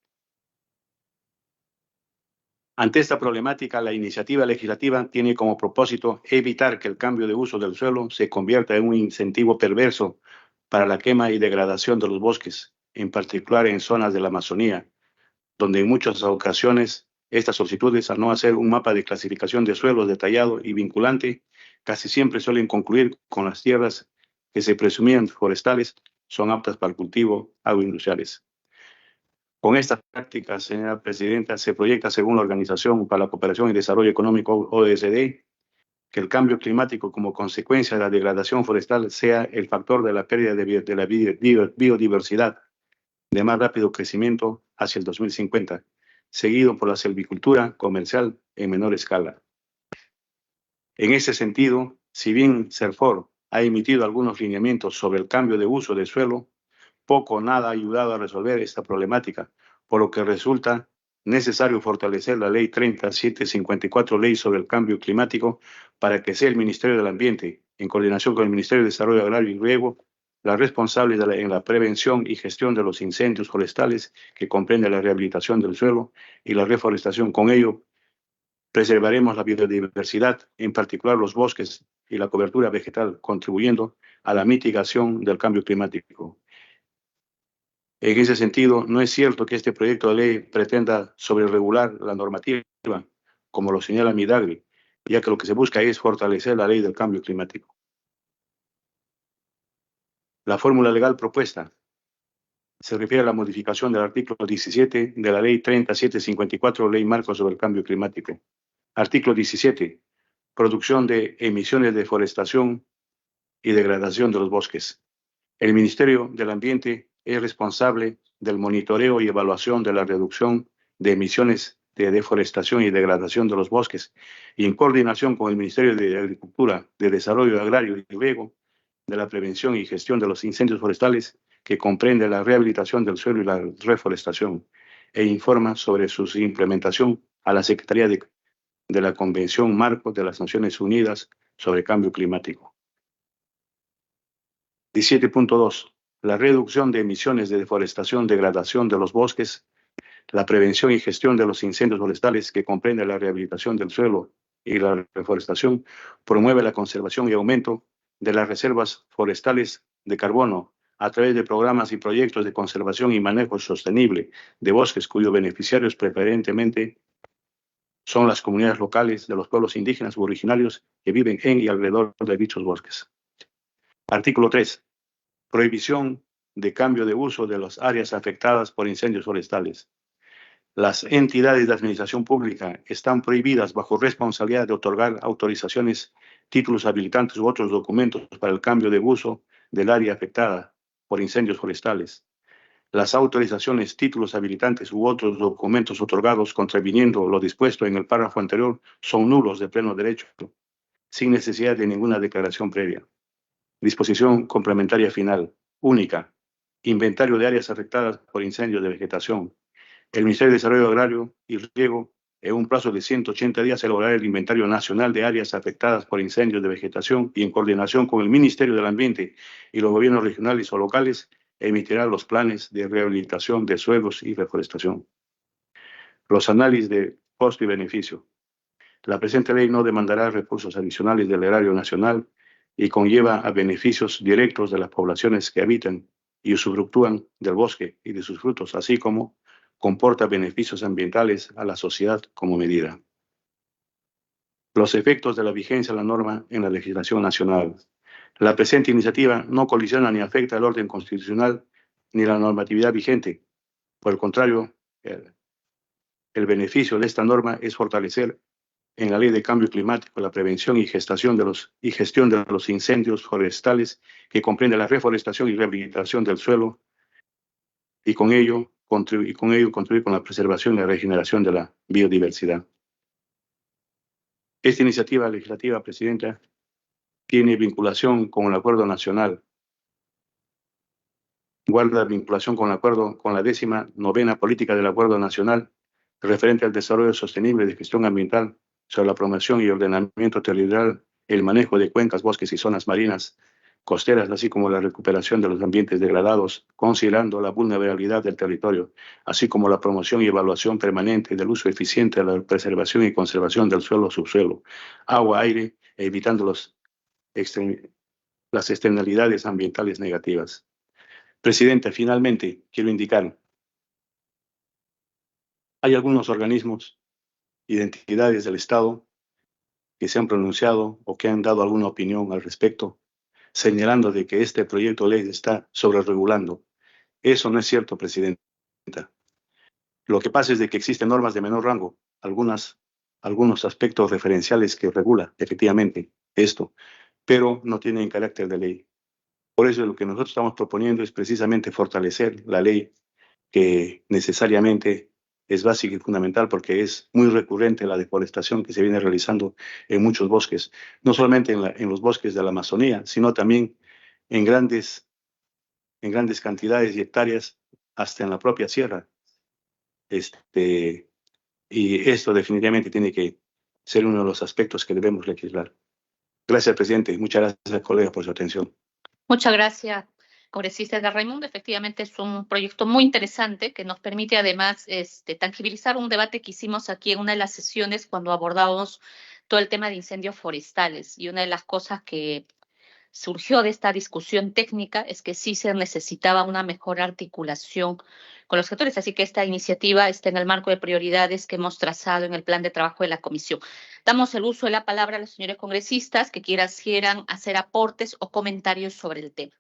Ante esta problemática, la iniciativa legislativa tiene como propósito evitar que el cambio de uso del suelo se convierta en un incentivo perverso para la quema y degradación de los bosques, en particular en zonas de la Amazonía, donde en muchas ocasiones estas solicitudes, al no hacer un mapa de clasificación de suelos detallado y vinculante, casi siempre suelen concluir con las tierras que se presumían forestales son aptas para el cultivo agroindustriales. Con estas prácticas, señora presidenta, se proyecta, según la Organización para la Cooperación y Desarrollo Económico, OSD, que el cambio climático como consecuencia de la degradación forestal sea el factor de la pérdida de la biodiversidad de más rápido crecimiento hacia el 2050, seguido por la silvicultura comercial en menor escala. En ese sentido, si bien CERFOR ha emitido algunos lineamientos sobre el cambio de uso de suelo, poco o nada ha ayudado a resolver esta problemática, por lo que resulta necesario fortalecer la Ley 3754, Ley sobre el Cambio Climático, para que sea el Ministerio del Ambiente, en coordinación con el Ministerio de Desarrollo Agrario y Riego, la responsable en la prevención y gestión de los incendios forestales, que comprende la rehabilitación del suelo y la reforestación. Con ello, Preservaremos la biodiversidad, en particular los bosques y la cobertura vegetal, contribuyendo a la mitigación del cambio climático. En ese sentido, no es cierto que este proyecto de ley pretenda sobreregular la normativa, como lo señala Midagri, ya que lo que se busca es fortalecer la ley del cambio climático. La fórmula legal propuesta se refiere a la modificación del artículo 17 de la Ley 3754, Ley Marco sobre el Cambio Climático. Artículo 17. Producción de emisiones de deforestación y degradación de los bosques. El Ministerio del Ambiente es responsable del monitoreo y evaluación de la reducción de emisiones de deforestación y degradación de los bosques, y en coordinación con el Ministerio de Agricultura, de Desarrollo Agrario y Riego, de la prevención y gestión de los incendios forestales, que comprende la rehabilitación del suelo y la reforestación, e informa sobre su implementación a la Secretaría de la Convención Marco de las Naciones Unidas sobre Cambio Climático. 17.2. La reducción de emisiones de deforestación, degradación de los bosques, la prevención y gestión de los incendios forestales, que comprende la rehabilitación del suelo y la reforestación, promueve la conservación y aumento de las reservas forestales de carbono a través de programas y proyectos de conservación y manejo sostenible de bosques, cuyos beneficiarios preferentemente son las comunidades locales de los pueblos indígenas u originarios que viven en y alrededor de dichos bosques. Artículo 3. Prohibición de cambio de uso de las áreas afectadas por incendios forestales. Las entidades de administración pública están prohibidas bajo responsabilidad de otorgar autorizaciones, títulos habilitantes u otros documentos para el cambio de uso del área afectada por incendios forestales. Las autorizaciones, títulos habilitantes u otros documentos otorgados contraviniendo lo dispuesto en el párrafo anterior son nulos de pleno derecho, sin necesidad de ninguna declaración previa. Disposición complementaria final. Única. Inventario de áreas afectadas por incendios de vegetación. El Ministerio de Desarrollo Agrario y Riego, en un plazo de 180 días, elaborará el Inventario Nacional de Áreas Afectadas por Incendios de Vegetación y, en coordinación con el Ministerio del Ambiente y los gobiernos regionales o locales, emitirá los planes de rehabilitación de suelos y reforestación. Los análisis de costo y beneficio. La presente ley no demandará recursos adicionales del erario nacional y conlleva a beneficios directos de las poblaciones que habitan y usufructúan del bosque y de sus frutos, así como comporta beneficios ambientales a la sociedad como medida. Los efectos de la vigencia de la norma en la legislación nacional. La presente iniciativa no colisiona ni afecta el orden constitucional ni la normatividad vigente. Por el contrario, el beneficio de esta norma es fortalecer en la Ley de Cambio Climático la prevención y gestión de los incendios forestales, que comprende la reforestación y rehabilitación del suelo, y con ello contribuir con la preservación y la regeneración de la biodiversidad. Esta iniciativa legislativa, Presidenta, tiene vinculación con el Acuerdo Nacional, guarda vinculación con el acuerdo, con la 19ª política del Acuerdo Nacional referente al desarrollo sostenible de gestión ambiental sobre la promoción y ordenamiento territorial, el manejo de cuencas, bosques y zonas marinas costeras, así como la recuperación de los ambientes degradados, considerando la vulnerabilidad del territorio, así como la promoción y evaluación permanente del uso eficiente de la preservación y conservación del suelo, subsuelo, agua, aire, evitando las externalidades ambientales negativas. Presidente, finalmente quiero indicar, hay algunos organismos y entidades del Estado que se han pronunciado o que han dado alguna opinión al respecto, señalando de que este proyecto de ley está sobreregulando. Eso no es cierto, Presidenta. Lo que pasa es de que existen normas de menor rango, algunos aspectos referenciales que regula efectivamente esto, pero no tienen carácter de ley. Por eso lo que nosotros estamos proponiendo es precisamente fortalecer la ley, que necesariamente es básica y fundamental porque es muy recurrente la deforestación que se viene realizando en muchos bosques, no solamente en los bosques de la Amazonía, sino también en grandes cantidades y hectáreas, hasta en la propia sierra. Y esto definitivamente tiene que ser uno de los aspectos que debemos legislar. Gracias, presidente. Muchas gracias, colega, por su atención. Muchas gracias, congresista Edgar Raimundo. Efectivamente es un proyecto muy interesante que nos permite además tangibilizar un debate que hicimos aquí en una de las sesiones cuando abordamos todo el tema de incendios forestales. Y una de las cosas que surgió de esta discusión técnica es que sí se necesitaba una mejor articulación con los sectores, así que esta iniciativa está en el marco de prioridades que hemos trazado en el plan de trabajo de la comisión. Damos el uso de la palabra a los señores congresistas que quieran hacer aportes o comentarios sobre el tema.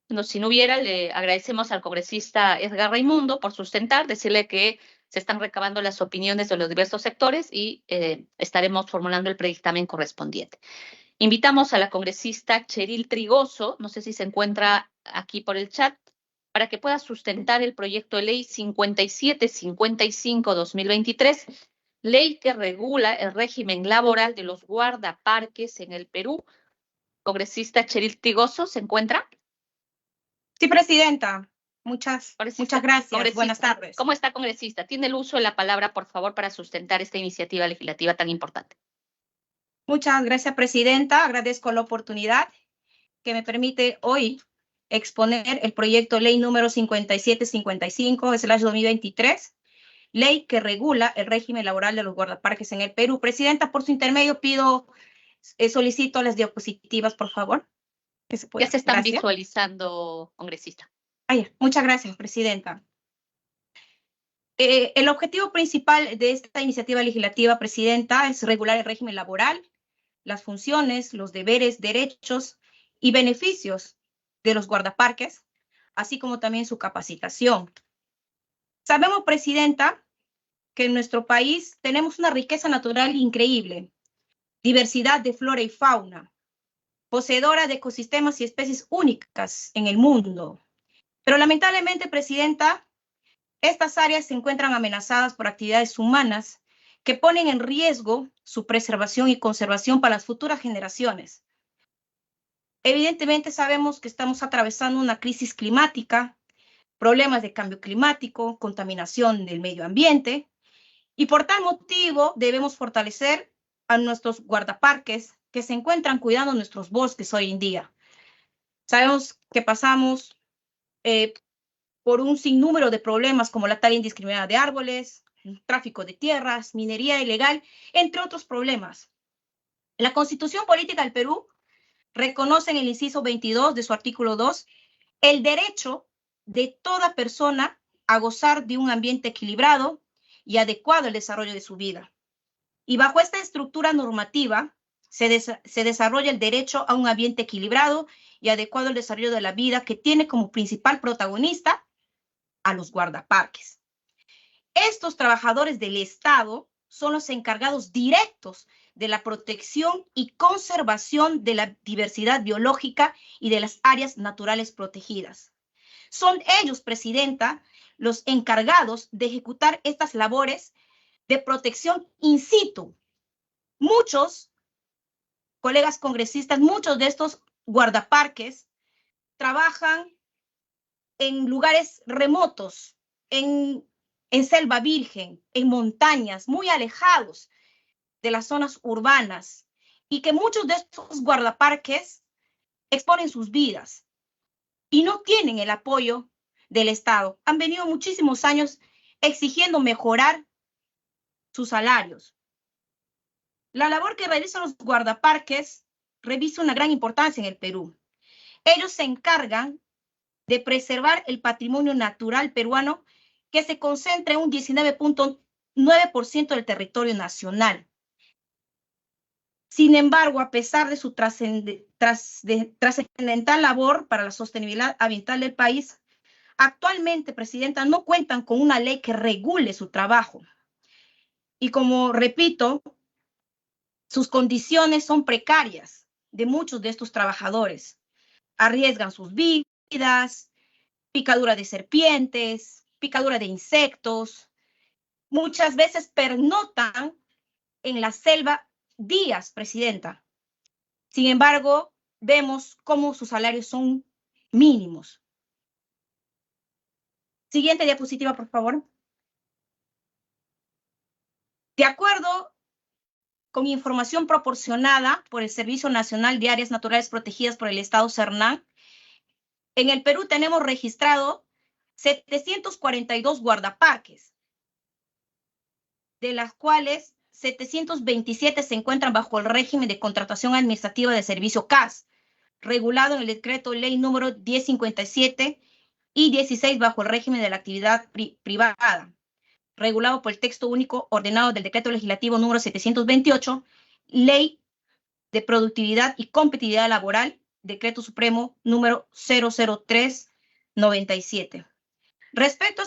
No, si no hubiera, le agradecemos al congresista Edgar Raimundo por sustentar, decirle que se están recabando las opiniones de los diversos sectores y estaremos formulando el predictamen correspondiente. Invitamos a la congresista Cheryl Trigoso, no sé si se encuentra aquí por el chat, para que pueda sustentar el proyecto de ley 5755-2023, ley que regula el régimen laboral de los guardaparques en el Perú. Congresista Cheryl Trigoso, ¿se encuentra? Sí, presidenta. Muchas gracias. Buenas tardes. ¿Cómo está, congresista? Tiene el uso de la palabra, por favor, para sustentar esta iniciativa legislativa tan importante. Muchas gracias, presidenta. Agradezco la oportunidad que me permite hoy exponer el proyecto de ley número 5755/2023, ley que regula el régimen laboral de los guardaparques en el Perú. Presidenta, por su intermedio solicito las diapositivas, por favor. Ya se están visualizando, congresista. Muchas gracias, presidenta. El objetivo principal de esta iniciativa legislativa, presidenta, es regular el régimen laboral, las funciones, los deberes, derechos y beneficios de los guardaparques, así como también su capacitación. Sabemos, presidenta, que en nuestro país tenemos una riqueza natural increíble, diversidad de flora y fauna, poseedora de ecosistemas y especies únicas en el mundo. Pero lamentablemente, presidenta, estas áreas se encuentran amenazadas por actividades humanas que ponen en riesgo su preservación y conservación para las futuras generaciones. Evidentemente sabemos que estamos atravesando una crisis climática, problemas de cambio climático, contaminación del medio ambiente, y por tal motivo debemos fortalecer a nuestros guardaparques que se encuentran cuidando nuestros bosques hoy en día. Sabemos que pasamos por un sinnúmero de problemas como la tala indiscriminada de árboles, tráfico de tierras, minería ilegal, entre otros problemas. La Constitución Política del Perú reconoce en el inciso 22 de su artículo 2 el derecho de toda persona a gozar de un ambiente equilibrado y adecuado al desarrollo de su vida. Y bajo esta estructura normativa se desarrolla el derecho a un ambiente equilibrado y adecuado al desarrollo de la vida, que tiene como principal protagonista a los guardaparques. Estos trabajadores del Estado son los encargados directos de la protección y conservación de la diversidad biológica y de las áreas naturales protegidas. Son ellos, presidenta, los encargados de ejecutar estas labores de protección in situ. Muchos colegas congresistas, muchos de estos guardaparques trabajan en lugares remotos, en selva virgen, en montañas, muy alejados de las zonas urbanas, y que muchos de estos guardaparques exponen sus vidas y no tienen el apoyo del Estado. Han venido muchísimos años exigiendo mejorar sus salarios. La labor que realizan los guardaparques reviste una gran importancia en el Perú. Ellos se encargan de preservar el patrimonio natural peruano, que se concentra en un 19.9% del territorio nacional. Sin embargo, a pesar de su trascendental labor para la sostenibilidad ambiental del país, actualmente, presidenta, no cuentan con una ley que regule su trabajo. Y como repito, sus condiciones son precarias de muchos de estos trabajadores. Arriesgan sus vidas, picadura de serpientes, picadura de insectos. Muchas veces pernoctan en la selva días, presidenta. Sin embargo, vemos cómo sus salarios son mínimos. Siguiente diapositiva, por favor. De acuerdo con información proporcionada por el Servicio Nacional de Áreas Naturales Protegidas por el Estado Cernam, en el Perú tenemos registrado 742 guardaparques, de las cuales 727 se encuentran bajo el régimen de contratación administrativa de servicio CAS, regulado en el decreto ley número 1057 y 16 bajo el régimen de la actividad privada, regulado por el texto único ordenado del decreto legislativo número 728, ley de productividad y competitividad laboral, decreto supremo número 00397. Respecto a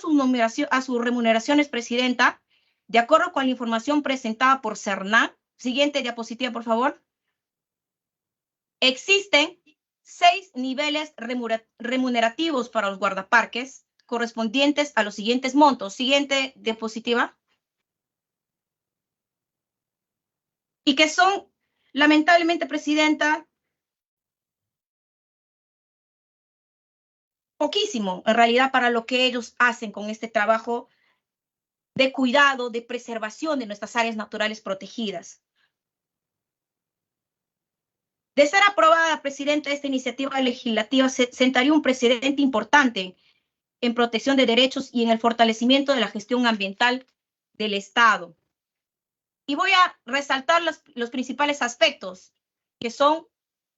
sus remuneraciones, Presidenta, de acuerdo con la información presentada por Cernam, siguiente diapositiva, por favor, existen 6 niveles remunerativos para los guardaparques correspondientes a los siguientes montos. Siguiente diapositiva. Y que son, lamentablemente, Presidenta, poquísimo en realidad para lo que ellos hacen con este trabajo de cuidado, de preservación de nuestras áreas naturales protegidas. De ser aprobada, Presidenta, esta iniciativa legislativa sentaría un precedente importante en protección de derechos y en el fortalecimiento de la gestión ambiental del Estado. Y voy a resaltar los principales aspectos, que son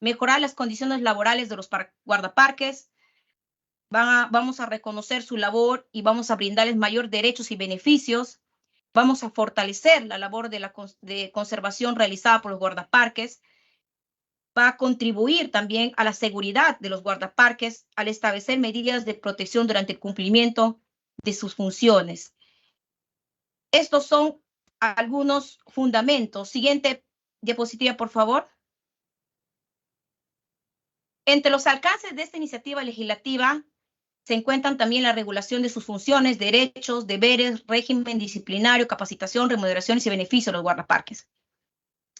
mejorar las condiciones laborales de los guardaparques, vamos a reconocer su labor y vamos a brindarles mayor derechos y beneficios, vamos a fortalecer la labor de conservación realizada por los guardaparques, va a contribuir también a la seguridad de los guardaparques al establecer medidas de protección durante el cumplimiento de sus funciones. Estos son algunos fundamentos. Siguiente diapositiva, por favor. Entre los alcances de esta iniciativa legislativa se encuentran también la regulación de sus funciones, derechos, deberes, régimen disciplinario, capacitación, remuneraciones y beneficios de los guardaparques.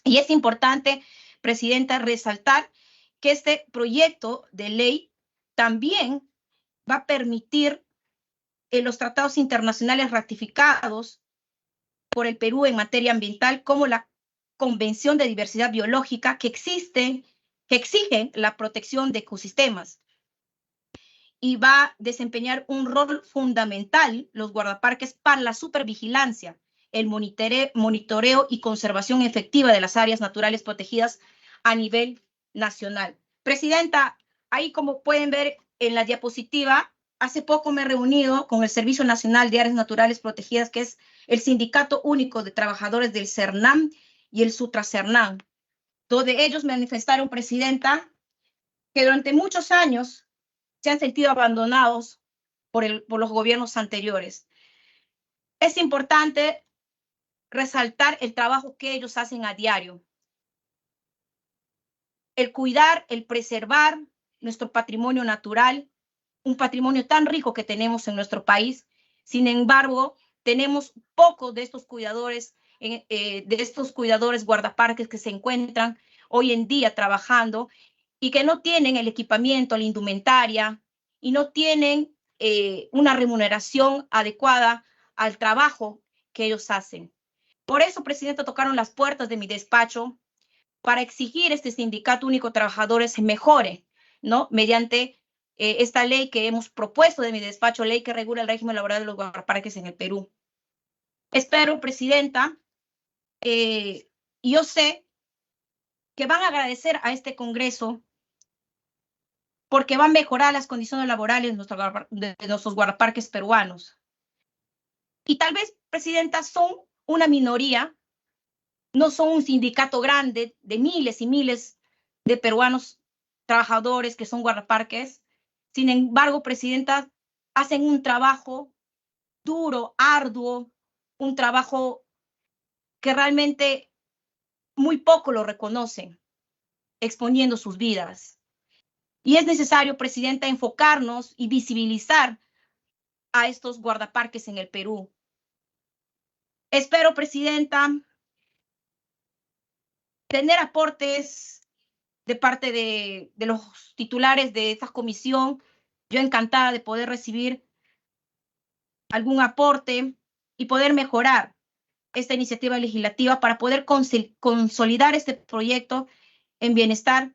Y es importante, Presidenta, resaltar que este proyecto de ley también va a permitir los tratados internacionales ratificados por el Perú en materia ambiental, como la Convención de Diversidad Biológica, que exigen la protección de ecosistemas. Y va a desempeñar un rol fundamental los guardaparques para la supervigilancia, el monitoreo y conservación efectiva de las áreas naturales protegidas a nivel nacional. Presidenta, ahí como pueden ver en la diapositiva, hace poco me he reunido con el Servicio Nacional de Áreas Naturales Protegidas, que es el Sindicato Único de Trabajadores del Cernam y el Sutracernam, donde ellos manifestaron, Presidenta, que durante muchos años se han sentido abandonados por los gobiernos anteriores. Es importante resaltar el trabajo que ellos hacen a diario. El cuidar, el preservar nuestro patrimonio natural, un patrimonio tan rico que tenemos en nuestro país. Sin embargo, tenemos pocos de estos cuidadores, guardaparques que se encuentran hoy en día trabajando y que no tienen el equipamiento, la indumentaria y no tienen una remuneración adecuada al trabajo que ellos hacen. Por eso, Presidenta, tocaron las puertas de mi despacho para exigir este Sindicato Único de Trabajadores mejore, ¿no? Mediante esta ley que hemos propuesto de mi despacho, ley que regula el régimen laboral de los guardaparques en el Perú. Espero, Presidenta, y yo sé que van a agradecer a este Congreso porque va a mejorar las condiciones laborales de nuestros guardaparques peruanos. Y tal vez, Presidenta, son una minoría, no son un sindicato grande de miles y miles de peruanos trabajadores que son guardaparques. Sin embargo, Presidenta, hacen un trabajo duro, arduo, un trabajo que realmente muy poco lo reconocen, exponiendo sus vidas. Y es necesario, Presidenta, enfocarnos y visibilizar a estos guardaparques en el Perú. Espero, Presidenta, tener aportes de parte de los titulares de esta comisión. Yo encantada de poder recibir algún aporte y poder mejorar esta iniciativa legislativa para poder consolidar este proyecto en bienestar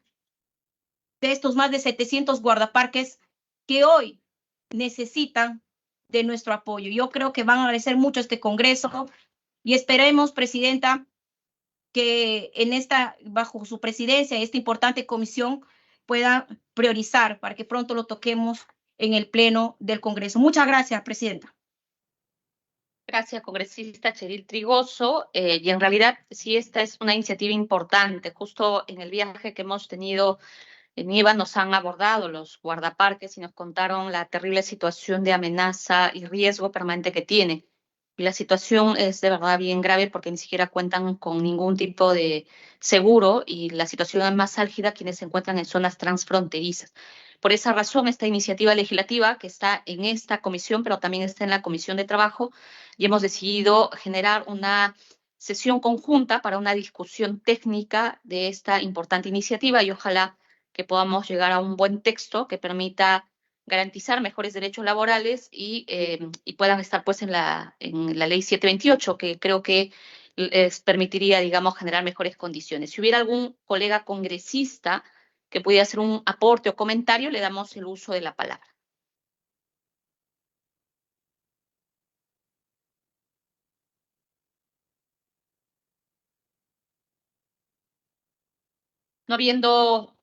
de estos más de 700 guardaparques que hoy necesitan de nuestro apoyo. Yo creo que van a agradecer mucho este Congreso y esperemos, Presidenta, que bajo su presidencia, esta importante comisión pueda priorizar para que pronto lo toquemos en el Pleno del Congreso. Muchas gracias, Presidenta. Gracias, congresista Cheril Trigoso. Y en realidad, sí, esta es una iniciativa importante. Justo en el viaje que hemos tenido en IVA nos han abordado los guardaparques y nos contaron la terrible situación de amenaza y riesgo permanente que tiene. Y la situación es de verdad bien grave porque ni siquiera cuentan con ningún tipo de seguro y la situación es más álgida quienes se encuentran en zonas transfronterizas. Por esa razón, esta iniciativa legislativa que está en esta comisión, pero también está en la Comisión de Trabajo, y hemos decidido generar una sesión conjunta para una discusión técnica de esta importante iniciativa y ojalá que podamos llegar a un buen texto que permita garantizar mejores derechos laborales y puedan estar pues en la ley 728, que creo que les permitiría, digamos, generar mejores condiciones. Si hubiera algún colega congresista que pudiera hacer un aporte o comentario, le damos el uso de la palabra. No habiendo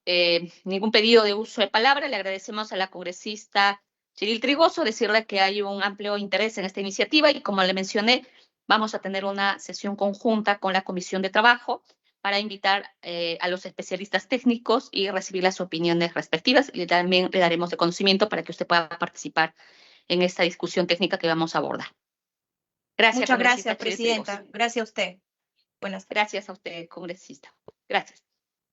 ningún pedido de uso de palabra, le agradecemos a la congresista Cheril Trigoso, decirle que hay un amplio interés en esta iniciativa y, como le mencioné, vamos a tener una sesión conjunta con la Comisión de Trabajo para invitar a los especialistas técnicos y recibir las opiniones respectivas, y también le daremos de conocimiento para que usted pueda participar en esta discusión técnica que vamos a abordar. Gracias. Muchas gracias, Cheril Presidenta. Trigoso. Gracias a usted. Buenas tardes. Gracias a usted, congresista. Gracias.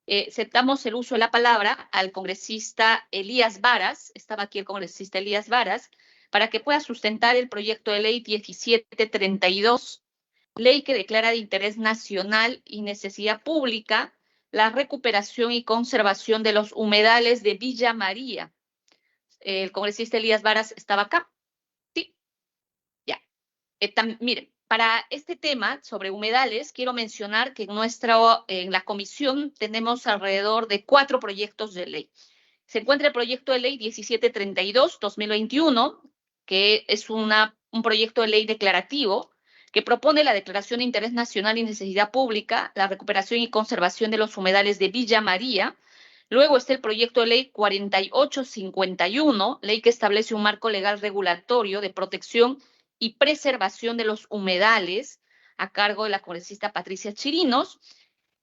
Aceptamos el uso de la palabra al congresista Elías Varas, estaba aquí el congresista Elías Varas, para que pueda sustentar el proyecto de ley 1732, ley que declara de interés nacional y necesidad pública la recuperación y conservación de los humedales de Villa María. El congresista Elías Varas estaba acá. Sí, ya. Miren, para este tema sobre humedales, quiero mencionar que en la comisión tenemos alrededor de 4 proyectos de ley. Se encuentra el proyecto de ley 1732-2021, que es un proyecto de ley declarativo que propone la declaración de interés nacional y necesidad pública, la recuperación y conservación de los humedales de Villa María. Luego está el proyecto de ley 4851, ley que establece un marco legal regulatorio de protección y preservación de los humedales, a cargo de la congresista Patricia Chirinos.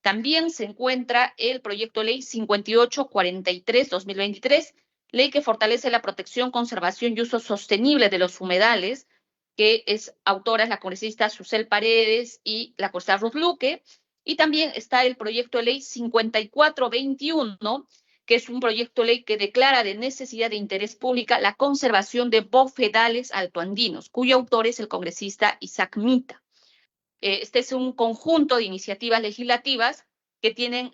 También se encuentra el proyecto de ley 5843-2023, ley que fortalece la protección, conservación y uso sostenible de los humedales, que es autora la congresista Susel Paredes y la congresista Ruth Luque. Y también está el proyecto de ley 5421, que es un proyecto de ley que declara de necesidad de interés pública la conservación de bofedales altoandinos, cuyo autor es el congresista Isaac Mita. Este es un conjunto de iniciativas legislativas que tienen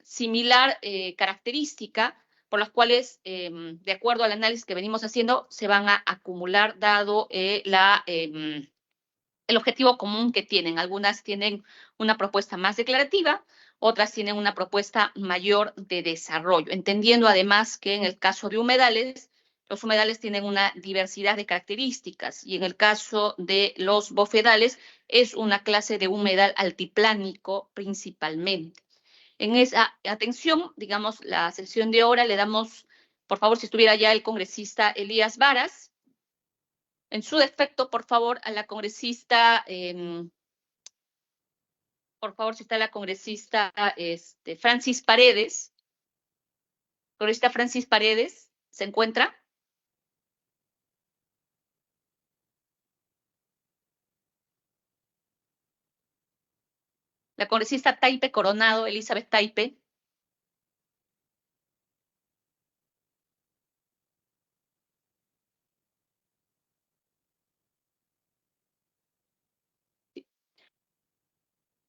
similar característica, por las cuales, de acuerdo al análisis que venimos haciendo, se van a acumular dado el objetivo común que tienen. Algunas tienen una propuesta más declarativa, otras tienen una propuesta mayor de desarrollo, entendiendo además que en el caso de humedales, los humedales tienen una diversidad de características y en el caso de los bofedales es una clase de humedal altiplánico principalmente. En esa atención, digamos, la sesión de ahora le damos, por favor, si estuviera ya el congresista Elías Varas, en su defecto, por favor, a la congresista, por favor, si está la congresista Francis Paredes. Congresista Francis Paredes, ¿se encuentra? La congresista Taipe Coronado, Elizabeth Taipe.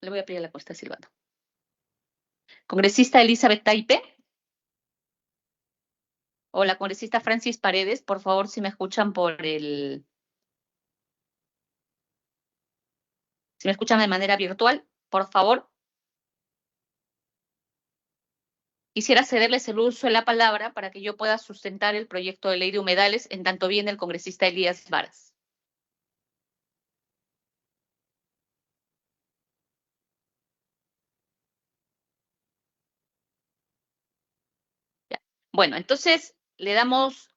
Le voy a pedir a la congresista Silvano. Congresista Elizabeth Taipe. O la congresista Francis Paredes, por favor, si me escuchan por el... Si me escuchan de manera virtual, por favor. Quisiera cederles el uso de la palabra para que yo pueda sustentar el proyecto de ley de humedales, en tanto viene el congresista Elías Varas. Ya. Bueno, entonces le damos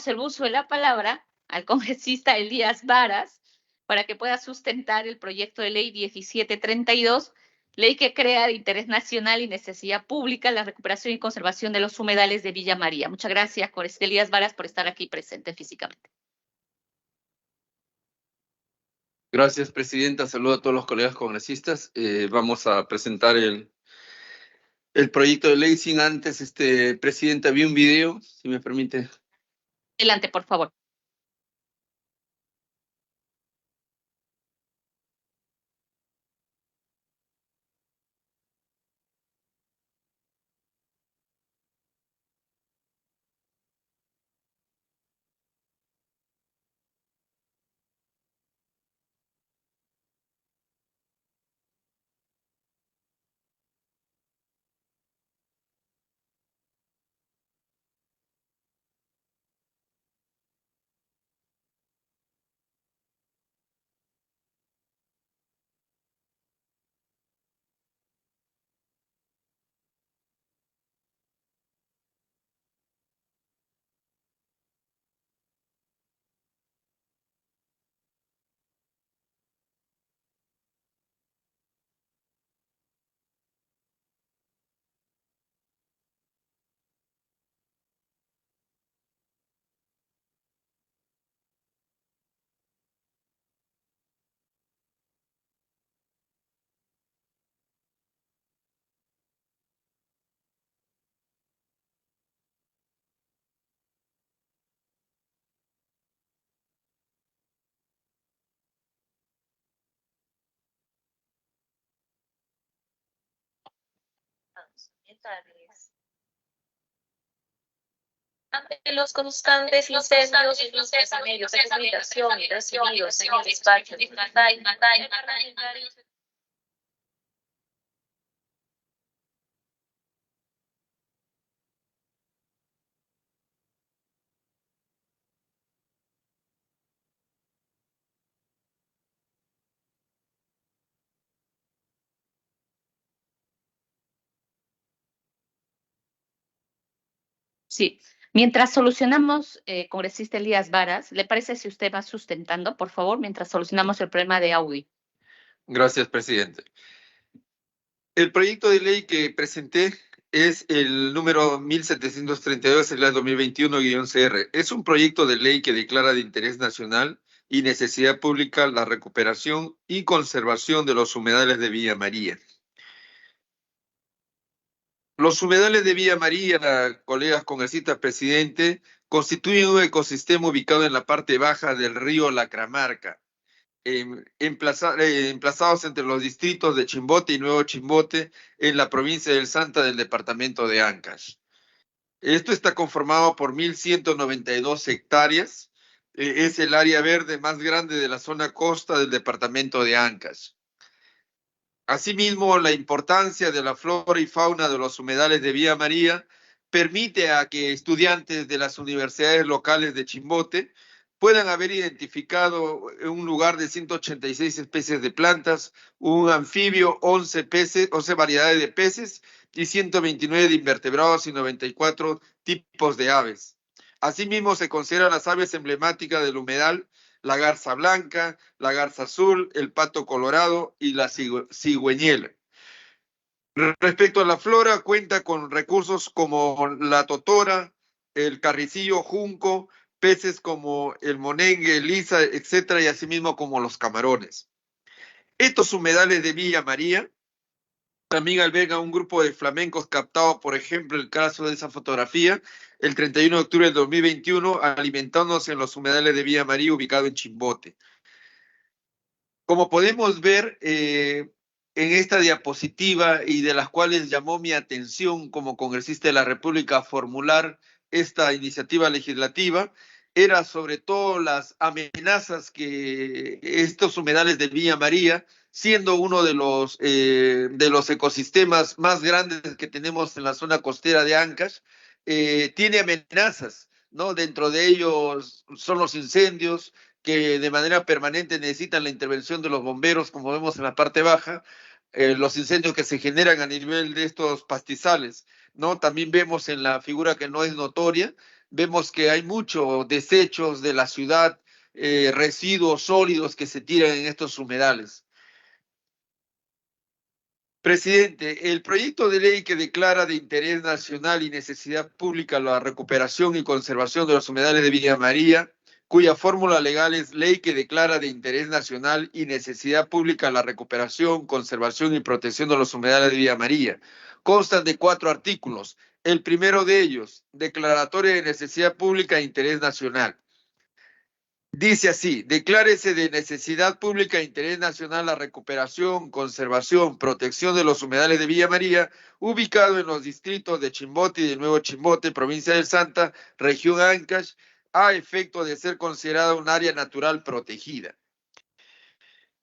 el uso de la palabra al congresista Elías Varas para que pueda sustentar el proyecto de ley 1732, ley que crea de interés nacional y necesidad pública la recuperación y conservación de los humedales de Villa María. Muchas gracias, congresista Elías Varas, por estar aquí presente físicamente. Gracias, presidenta. Saludo a todos los colegas congresistas. Vamos a presentar el proyecto de ley. Sin antes, presidenta, vi un video, si me permite. Adelante, por favor. Ante los constantes incendios en los medios de comunicación y recibidos en el despacho de parlamentarios. Sí. Mientras solucionamos, congresista Elías Varas, ¿le parece si usted va sustentando, por favor, mientras solucionamos el problema de audio? Gracias, presidente. El proyecto de ley que presenté es el número 1732/2021-CR. Es un proyecto de ley que declara de interés nacional y necesidad pública la recuperación y conservación de los humedales de Villa María. Los humedales de Villa María, colegas congresistas, presidente, constituyen un ecosistema ubicado en la parte baja del río Lacramarca, emplazados entre los distritos de Chimbote y Nuevo Chimbote en la provincia del Santa del departamento de Ancash. Esto está conformado por 1.192 hectáreas. Es el área verde más grande de la zona costa del departamento de Ancash. Asimismo, la importancia de la flora y fauna de los humedales de Villa María permite a que estudiantes de las universidades locales de Chimbote puedan haber identificado un lugar de 186 especies de plantas, un anfibio, 11 variedades de peces y 129 de invertebrados y 94 tipos de aves. Asimismo, se consideran las aves emblemáticas del humedal, la garza blanca, la garza azul, el pato colorado y la cigüeñela. Respecto a la flora, cuenta con recursos como la totora, el carricillo, junco, peces como el monengue, lisa, etcétera, y asimismo como los camarones. Estos humedales de Villa María también albergan un grupo de flamencos captados, por ejemplo, el caso de esa fotografía, el 31 de octubre del 2021, alimentándose en los humedales de Villa María, ubicado en Chimbote. Como podemos ver en esta diapositiva, y de las cuales llamó mi atención como congresista de la República a formular esta iniciativa legislativa, era sobre todo las amenazas que estos humedales de Villa María, siendo uno de los ecosistemas más grandes que tenemos en la zona costera de Ancash, tiene amenazas, ¿no? Dentro de ellos son los incendios que de manera permanente necesitan la intervención de los bomberos, como vemos en la parte baja, los incendios que se generan a nivel de estos pastizales, ¿no? También vemos en la figura que no es notoria, vemos que hay muchos desechos de la ciudad, residuos sólidos que se tiran en estos humedales. Presidente, el proyecto de ley que declara de interés nacional y necesidad pública la recuperación y conservación de los humedales de Villa María, cuya fórmula legal es ley que declara de interés nacional y necesidad pública la recuperación, conservación y protección de los humedales de Villa María, constan de 4 artículos. El primero de ellos, declaratoria de necesidad pública e interés nacional. Dice así: declárese de necesidad pública e interés nacional la recuperación, conservación, protección de los humedales de Villa María, ubicado en los distritos de Chimbote y de Nuevo Chimbote, provincia del Santa, región Ancash, a efecto de ser considerada un área natural protegida.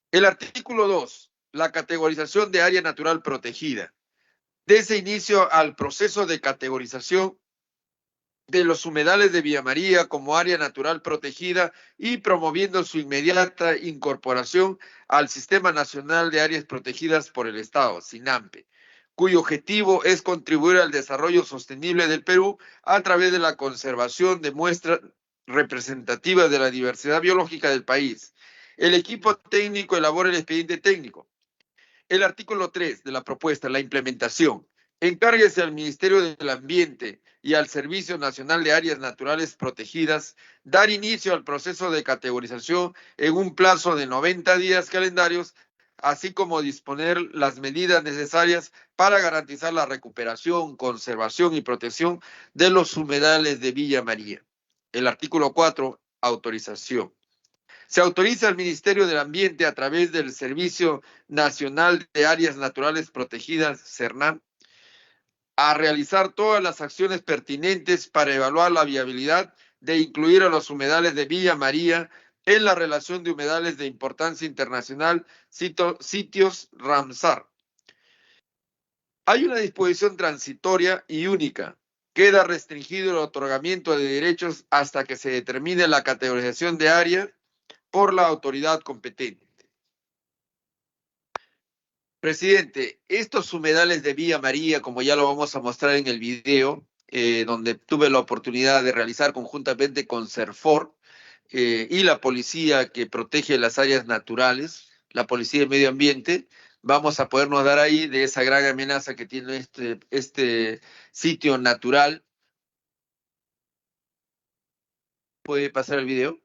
El artículo 2, la categorización de área natural protegida. Desde inicio al proceso de categorización de los humedales de Villa María como área natural protegida y promoviendo su inmediata incorporación al Sistema Nacional de Áreas Protegidas por el Estado, SINAMPE, cuyo objetivo es contribuir al desarrollo sostenible del Perú a través de la conservación de muestras representativas de la diversidad biológica del país. El equipo técnico elabora el expediente técnico. El artículo 3 de la propuesta, la implementación. Encárguese al Ministerio del Ambiente y al Servicio Nacional de Áreas Naturales Protegidas dar inicio al proceso de categorización en un plazo de 90 días calendarios, así como disponer las medidas necesarias para garantizar la recuperación, conservación y protección de los humedales de Villa María. El artículo 4, autorización. Se autoriza al Ministerio del Ambiente a través del Servicio Nacional de Áreas Naturales Protegidas, CERNAM, a realizar todas las acciones pertinentes para evaluar la viabilidad de incluir a los humedales de Villa María en la relación de humedales de importancia internacional, sitios Ramsar. Hay una disposición transitoria y única. Queda restringido el otorgamiento de derechos hasta que se determine la categorización de área por la autoridad competente. Presidente, estos humedales de Villa María, como ya lo vamos a mostrar en el video, donde tuve la oportunidad de realizar conjuntamente con CERFOR y la policía que protege las áreas naturales, la policía de medio ambiente, vamos a podernos dar ahí de esa gran amenaza que tiene este sitio natural. ¿Puede pasar el video?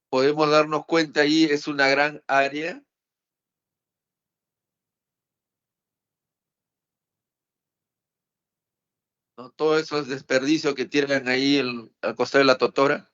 Podemos darnos cuenta ahí, es una gran área. ¿No? Todo eso es desperdicio que tiran ahí al costado de la totora.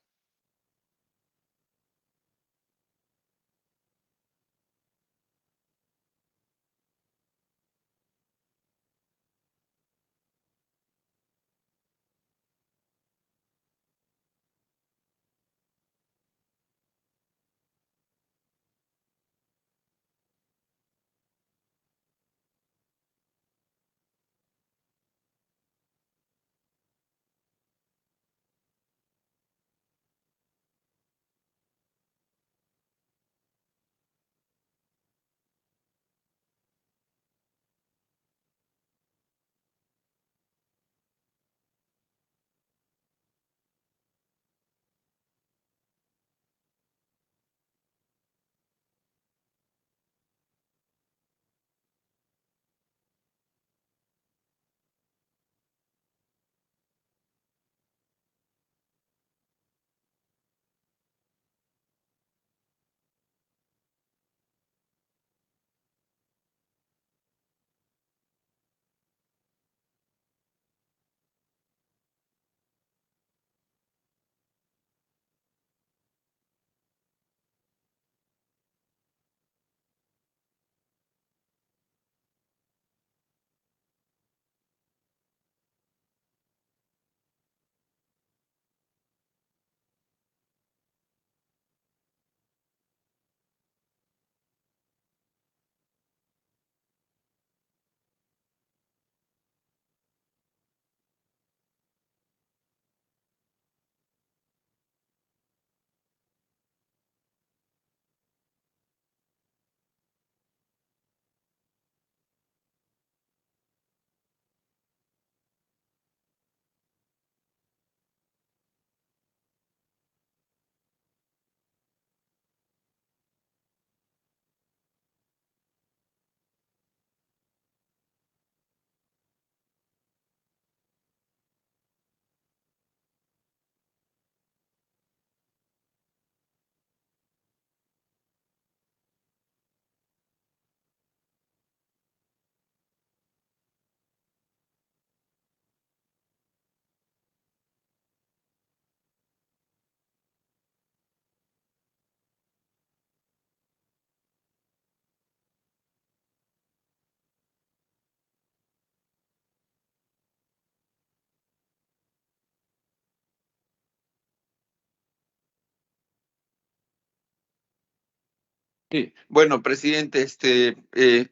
Sí. Bueno, presidente,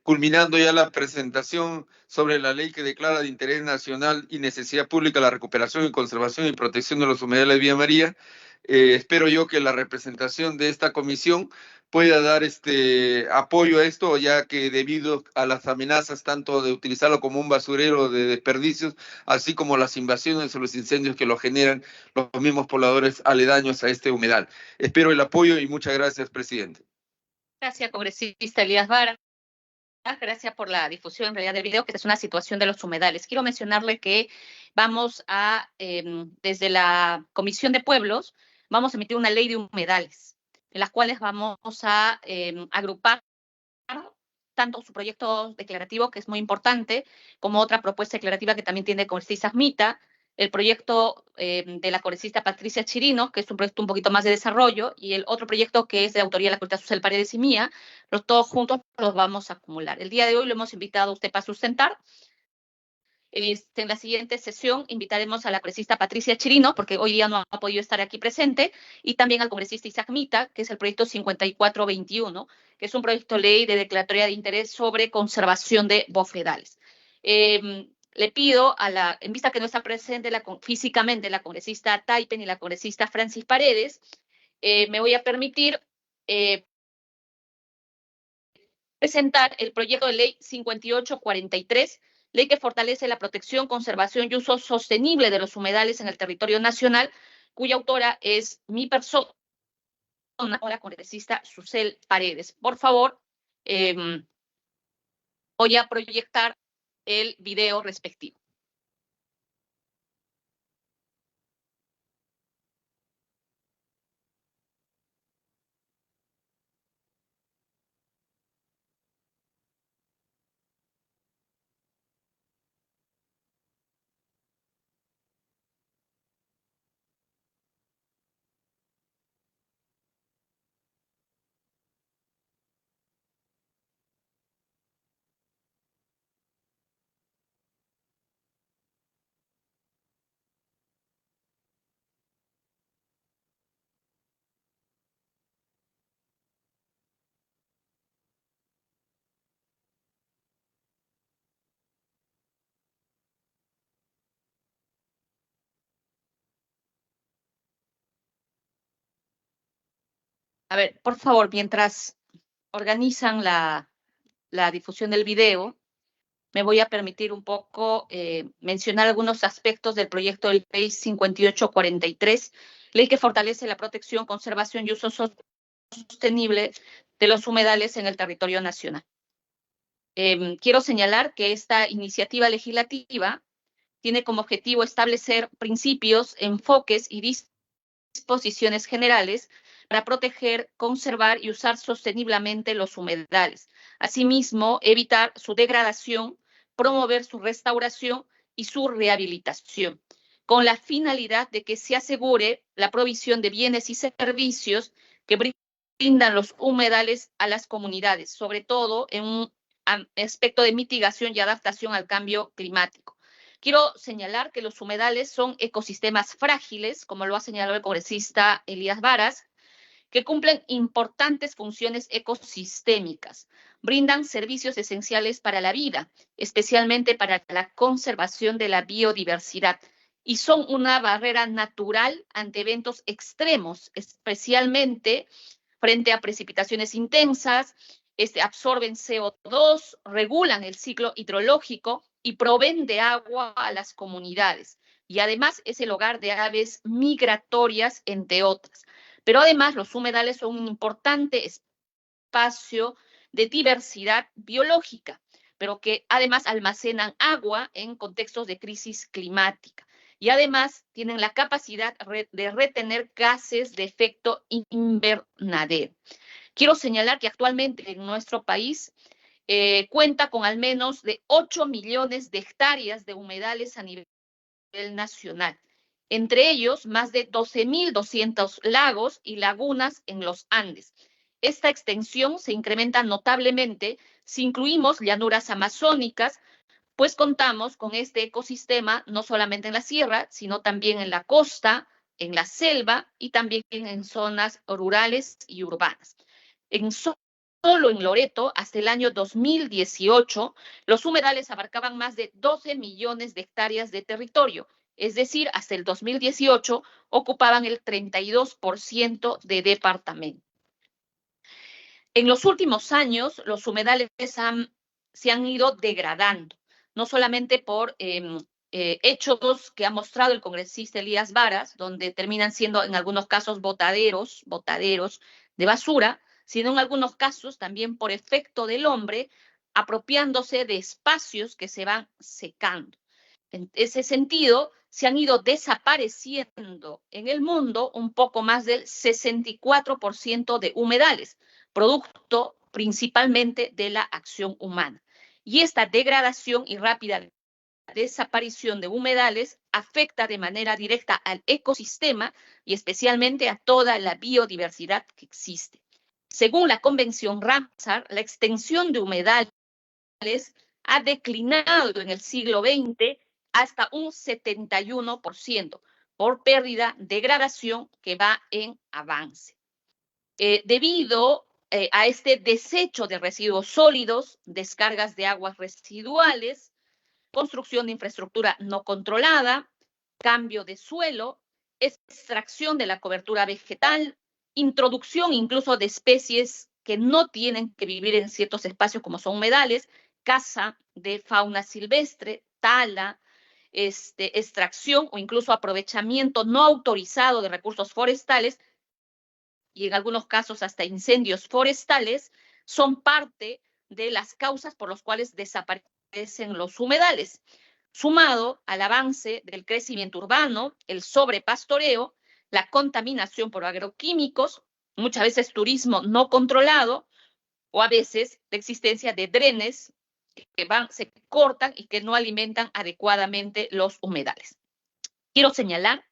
culminando ya la presentación sobre la ley que declara de interés nacional y necesidad pública la recuperación y conservación y protección de los humedales de Villa María, espero yo que la representación de esta comisión pueda dar apoyo a esto, ya que debido a las amenazas tanto de utilizarlo como un basurero de desperdicios, así como las invasiones o los incendios que lo generan los mismos pobladores aledaños a este humedal. Espero el apoyo y muchas gracias, presidente. Gracias, congresista Elías Vara. Gracias por la difusión en realidad del video, que es una situación de los humedales. Quiero mencionarle que vamos a, desde la Comisión de Pueblos, vamos a emitir una ley de humedales, en las cuales vamos a agrupar tanto su proyecto declarativo, que es muy importante, como otra propuesta declarativa que también tiene el congresista Mita, el proyecto de la congresista Patricia Chirino, que es un proyecto un poquito más de desarrollo, y el otro proyecto que es de autoría de la congresista Susel Paredes y mía, los todos juntos los vamos a acumular. El día de hoy lo hemos invitado a usted para sustentar. En la siguiente sesión invitaremos a la congresista Patricia Chirino, porque hoy día no ha podido estar aquí presente, y también al congresista Isaac Mita, que es el proyecto 5421, que es un proyecto de ley de declaratoria de interés sobre conservación de bofedales. Le pido, en vista que no está presente físicamente la congresista Taipen y la congresista Francis Paredes, me voy a permitir presentar el proyecto de ley 5843, ley que fortalece la protección, conservación y uso sostenible de los humedales en el territorio nacional, cuya autora es mi persona, la congresista Susel Paredes. Por favor, voy a proyectar el video respectivo. A ver, por favor, mientras organizan la difusión del video, me voy a permitir un poco mencionar algunos aspectos del proyecto de ley 5843, ley que fortalece la protección, conservación y uso sostenible de los humedales en el territorio nacional. Quiero señalar que esta iniciativa legislativa tiene como objetivo establecer principios, enfoques y disposiciones generales para proteger, conservar y usar sosteniblemente los humedales. Asimismo, evitar su degradación, promover su restauración y su rehabilitación, con la finalidad de que se asegure la provisión de bienes y servicios que brindan los humedales a las comunidades, sobre todo en un aspecto de mitigación y adaptación al cambio climático. Quiero señalar que los humedales son ecosistemas frágiles, como lo ha señalado el congresista Elías Varas, que cumplen importantes funciones ecosistémicas, brindan servicios esenciales para la vida, especialmente para la conservación de la biodiversidad, y son una barrera natural ante eventos extremos, especialmente frente a precipitaciones intensas, absorben CO2, regulan el ciclo hidrológico y proveen de agua a las comunidades. Y además es el hogar de aves migratorias, entre otras. Pero además los humedales son un importante espacio de diversidad biológica, pero que además almacenan agua en contextos de crisis climática. Y además tienen la capacidad de retener gases de efecto invernadero. Quiero señalar que actualmente en nuestro país cuenta con al menos de 8 millones de hectáreas de humedales a nivel nacional. Entre ellos, más de 12.200 lagos y lagunas en los Andes. Esta extensión se incrementa notablemente si incluimos llanuras amazónicas, pues contamos con este ecosistema no solamente en la sierra, sino también en la costa, en la selva y también en zonas rurales y urbanas. En Solo en Loreto, hasta el año 2018, los humedales abarcaban más de 12 millones de hectáreas de territorio, es decir, hasta el 2018 ocupaban el 32% de departamento. En los últimos años, los humedales se han ido degradando, no solamente por hechos que ha mostrado el congresista Elías Varas, donde terminan siendo en algunos casos botaderos de basura, sino en algunos casos también por efecto del hombre, apropiándose de espacios que se van secando. En ese sentido, se han ido desapareciendo en el mundo un poco más del 64% de humedales, producto principalmente de la acción humana. Y esta degradación y rápida desaparición de humedales afecta de manera directa al ecosistema y especialmente a toda la biodiversidad que existe. Según la Convención Ramsar, la extensión de humedales ha declinado en el siglo XX hasta un 71% por pérdida, degradación que va en avance. Debido a este desecho de residuos sólidos, descargas de aguas residuales, construcción de infraestructura no controlada, cambio de suelo, extracción de la cobertura vegetal, introducción incluso de especies que no tienen que vivir en ciertos espacios como son humedales, caza de fauna silvestre, tala, extracción o incluso aprovechamiento no autorizado de recursos forestales y en algunos casos hasta incendios forestales son parte de las causas por las cuales desaparecen los humedales, sumado al avance del crecimiento urbano, el sobrepastoreo, la contaminación por agroquímicos, muchas veces turismo no controlado o a veces la existencia de drenes que se cortan y que no alimentan adecuadamente los humedales. Quiero señalar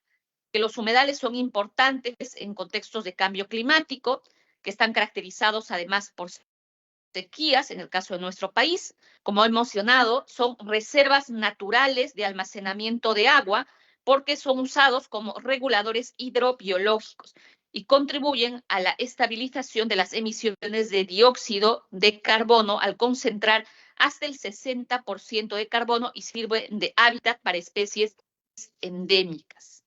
que los humedales son importantes en contextos de cambio climático, que están caracterizados además por sequías, en el caso de nuestro país. Como he mencionado, son reservas naturales de almacenamiento de agua porque son usados como reguladores hidrobiológicos y contribuyen a la estabilización de las emisiones de dióxido de carbono al concentrar hasta el 60% de carbono y sirven de hábitat para especies endémicas.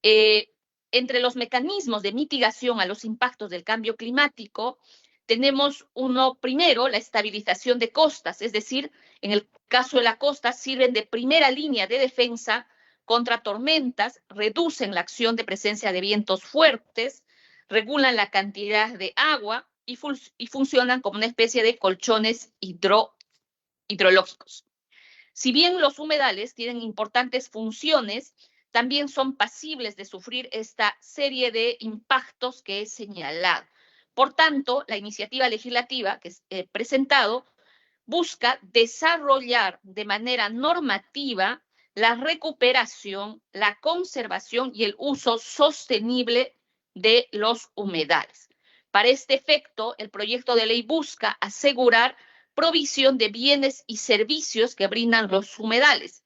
Entre los mecanismos de mitigación a los impactos del cambio climático, tenemos uno primero, la estabilización de costas, es decir, en el caso de la costa sirven de primera línea de defensa contra tormentas, reducen la acción de presencia de vientos fuertes, regulan la cantidad de agua y funcionan como una especie de colchones hidrológicos. Si bien los humedales tienen importantes funciones, también son pasibles de sufrir esta serie de impactos que he señalado. Por tanto, la iniciativa legislativa que he presentado busca desarrollar de manera normativa la recuperación, la conservación y el uso sostenible de los humedales. Para este efecto, el proyecto de ley busca asegurar provisión de bienes y servicios que brindan los humedales.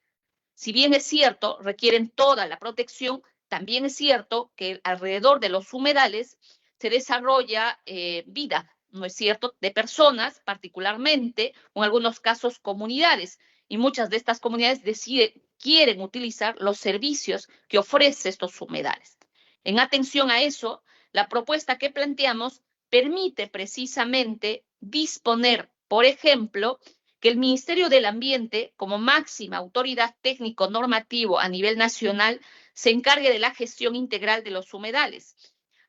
Si bien es cierto, requieren toda la protección, también es cierto que alrededor de los humedales se desarrolla vida, ¿no es cierto?, de personas particularmente, o en algunos casos comunidades, y muchas de estas comunidades quieren utilizar los servicios que ofrecen estos humedales. En atención a eso, la propuesta que planteamos permite precisamente disponer, por ejemplo, que el Ministerio del Ambiente, como máxima autoridad técnico-normativo a nivel nacional, se encargue de la gestión integral de los humedales.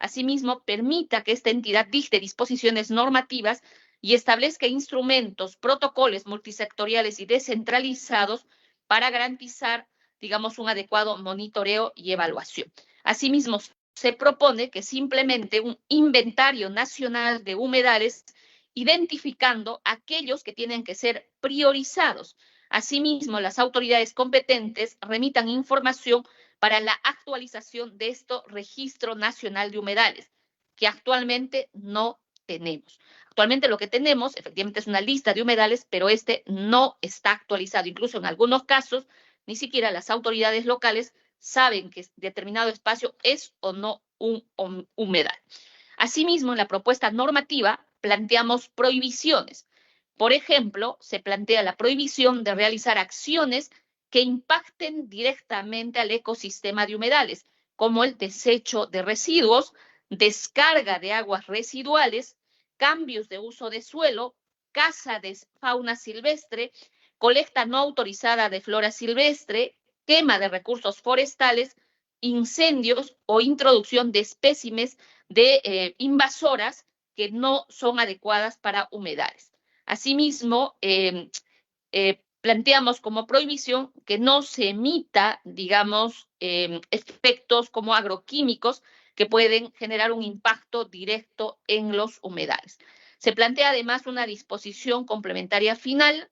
Asimismo, permita que esta entidad dicte disposiciones normativas y establezca instrumentos, protocolos multisectoriales y descentralizados para garantizar, digamos, un adecuado monitoreo y evaluación. Asimismo, se propone que se implemente un inventario nacional de humedales identificando aquellos que tienen que ser priorizados. Asimismo, las autoridades competentes remitan información para la actualización de este registro nacional de humedales, que actualmente no tenemos. Actualmente lo que tenemos, efectivamente, es una lista de humedales, pero este no está actualizado. Incluso en algunos casos, ni siquiera las autoridades locales saben que determinado espacio es o no un humedal. Asimismo, en la propuesta normativa planteamos prohibiciones. Por ejemplo, se plantea la prohibición de realizar acciones que impacten directamente al ecosistema de humedales, como el desecho de residuos, descarga de aguas residuales, cambios de uso de suelo, caza de fauna silvestre, colecta no autorizada de flora silvestre, quema de recursos forestales, incendios o introducción de espécimes de invasoras que no son adecuadas para humedales. Asimismo, planteamos como prohibición que no se emita, digamos, efectos como agroquímicos que pueden generar un impacto directo en los humedales. Se plantea además una disposición complementaria final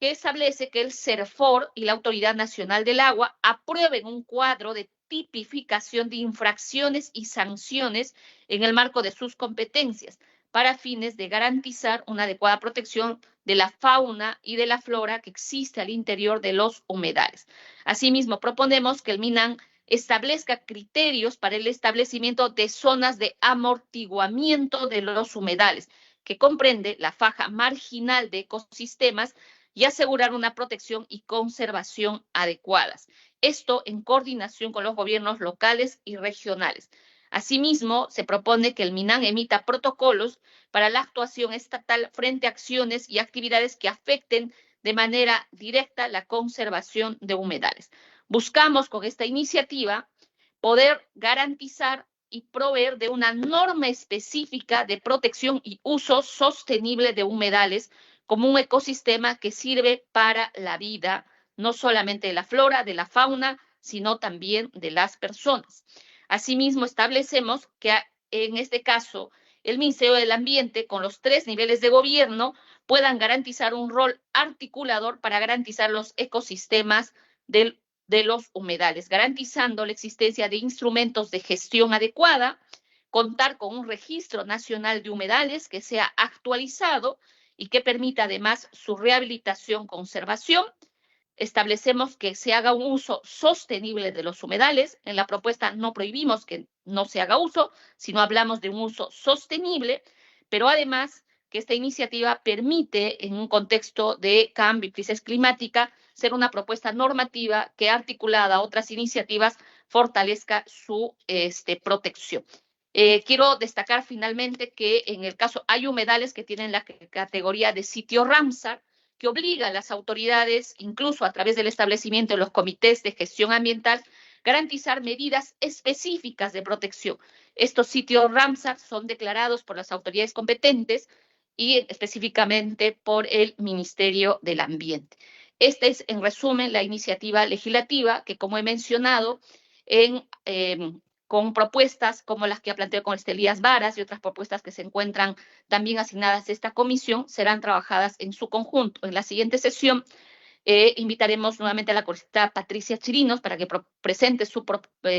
que establece que el CERFOR y la Autoridad Nacional del Agua aprueben un cuadro de tipificación de infracciones y sanciones en el marco de sus competencias para fines de garantizar una adecuada protección de la fauna y de la flora que existe al interior de los humedales. Asimismo, proponemos que el MINAN establezca criterios para el establecimiento de zonas de amortiguamiento de los humedales, que comprende la faja marginal de ecosistemas y asegurar una protección y conservación adecuadas. Esto en coordinación con los gobiernos locales y regionales. Asimismo, se propone que el MINAN emita protocolos para la actuación estatal frente a acciones y actividades que afecten de manera directa la conservación de humedales. Buscamos con esta iniciativa poder garantizar y proveer de una norma específica de protección y uso sostenible de humedales como un ecosistema que sirve para la vida, no solamente de la flora, de la fauna, sino también de las personas. Asimismo, establecemos que en este caso el Ministerio del Ambiente, con los 3 niveles de gobierno, puedan garantizar un rol articulador para garantizar los ecosistemas de los humedales, garantizando la existencia de instrumentos de gestión adecuada, contar con un registro nacional de humedales que sea actualizado y que permita además su rehabilitación, conservación. Establecemos que se haga un uso sostenible de los humedales. En la propuesta no prohibimos que no se haga uso, sino hablamos de un uso sostenible, pero además que esta iniciativa permite, en un contexto de cambio y crisis climática, ser una propuesta normativa que, articulada a otras iniciativas, fortalezca su protección. Quiero destacar finalmente que en el caso hay humedales que tienen la categoría de sitio Ramsar, que obliga a las autoridades, incluso a través del establecimiento de los comités de gestión ambiental, garantizar medidas específicas de protección. Estos sitios Ramsar son declarados por las autoridades competentes y específicamente por el Ministerio del Ambiente. Esta es, en resumen, la iniciativa legislativa que, como he mencionado, con propuestas como las que ha planteado con Elías Varas y otras propuestas que se encuentran también asignadas a esta comisión, serán trabajadas en su conjunto. En la siguiente sesión invitaremos nuevamente a la congresista Patricia Chirinos para que presente su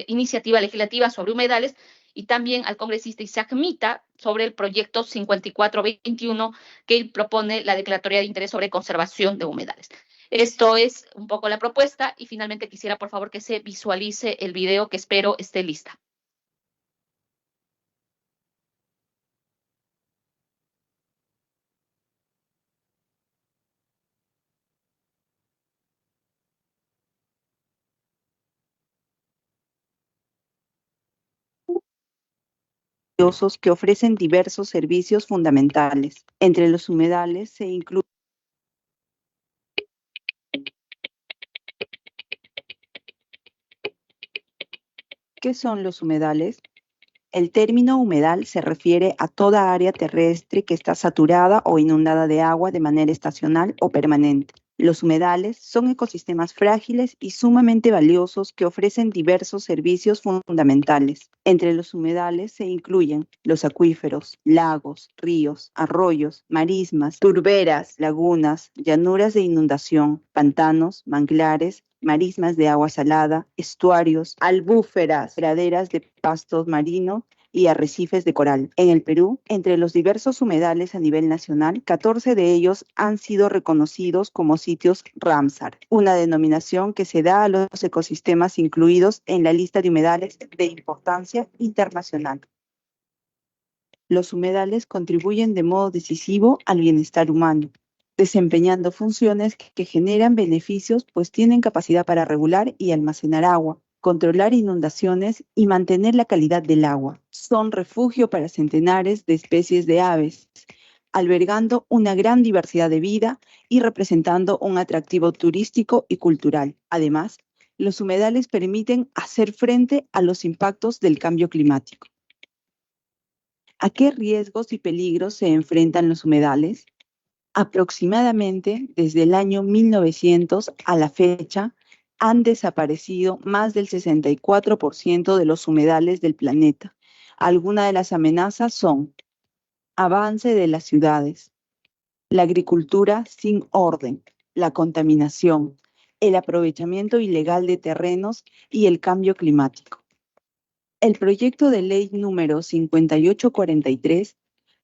iniciativa legislativa sobre humedales y también al congresista Isaac Mita sobre el proyecto 5421 que propone la declaratoria de interés sobre conservación de humedales. Esto es un poco la propuesta y finalmente quisiera por favor que se visualice el video que espero esté lista. Que ofrecen diversos servicios fundamentales. Entre los humedales se incluyen ¿Qué son los humedales? El término humedal se refiere a toda área terrestre que está saturada o inundada de agua de manera estacional o permanente. Los humedales son ecosistemas frágiles y sumamente valiosos que ofrecen diversos servicios fundamentales. Entre los humedales se incluyen los acuíferos, lagos, ríos, arroyos, marismas, turberas, lagunas, llanuras de inundación, pantanos, manglares, marismas de agua salada, estuarios, albúferas, praderas de pastos marinos y arrecifes de coral. En el Perú, entre los diversos humedales a nivel nacional, 14 de ellos han sido reconocidos como sitios Ramsar, una denominación que se da a los ecosistemas incluidos en la lista de humedales de importancia internacional. Los humedales contribuyen de modo decisivo al bienestar humano, desempeñando funciones que generan beneficios, pues tienen capacidad para regular y almacenar agua, controlar inundaciones y mantener la calidad del agua. Son refugio para centenares de especies de aves, albergando una gran diversidad de vida y representando un atractivo turístico y cultural. Además, los humedales permiten hacer frente a los impactos del cambio climático. ¿A qué riesgos y peligros se enfrentan los humedales? Aproximadamente desde el año 1900 a la fecha, han desaparecido más del 64% de los humedales del planeta. Algunas de las amenazas son avance de las ciudades, la agricultura sin orden, la contaminación, el aprovechamiento ilegal de terrenos y el cambio climático. El proyecto de ley número 5843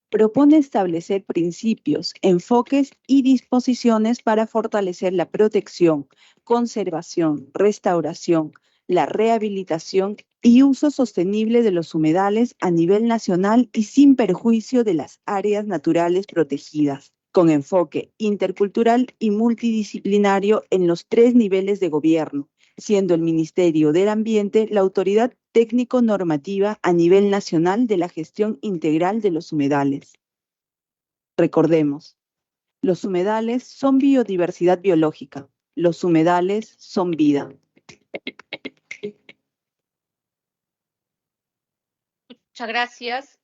propone establecer principios, enfoques y disposiciones para fortalecer la protección, conservación, restauración, la rehabilitación y uso sostenible de los humedales a nivel nacional y sin perjuicio de las áreas naturales protegidas, con enfoque intercultural y multidisciplinario en los 3 niveles de gobierno, siendo el Ministerio del Ambiente la autoridad técnico-normativa a nivel nacional de la gestión integral de los humedales. Recordemos, los humedales son biodiversidad biológica, los humedales son vida. Muchas gracias.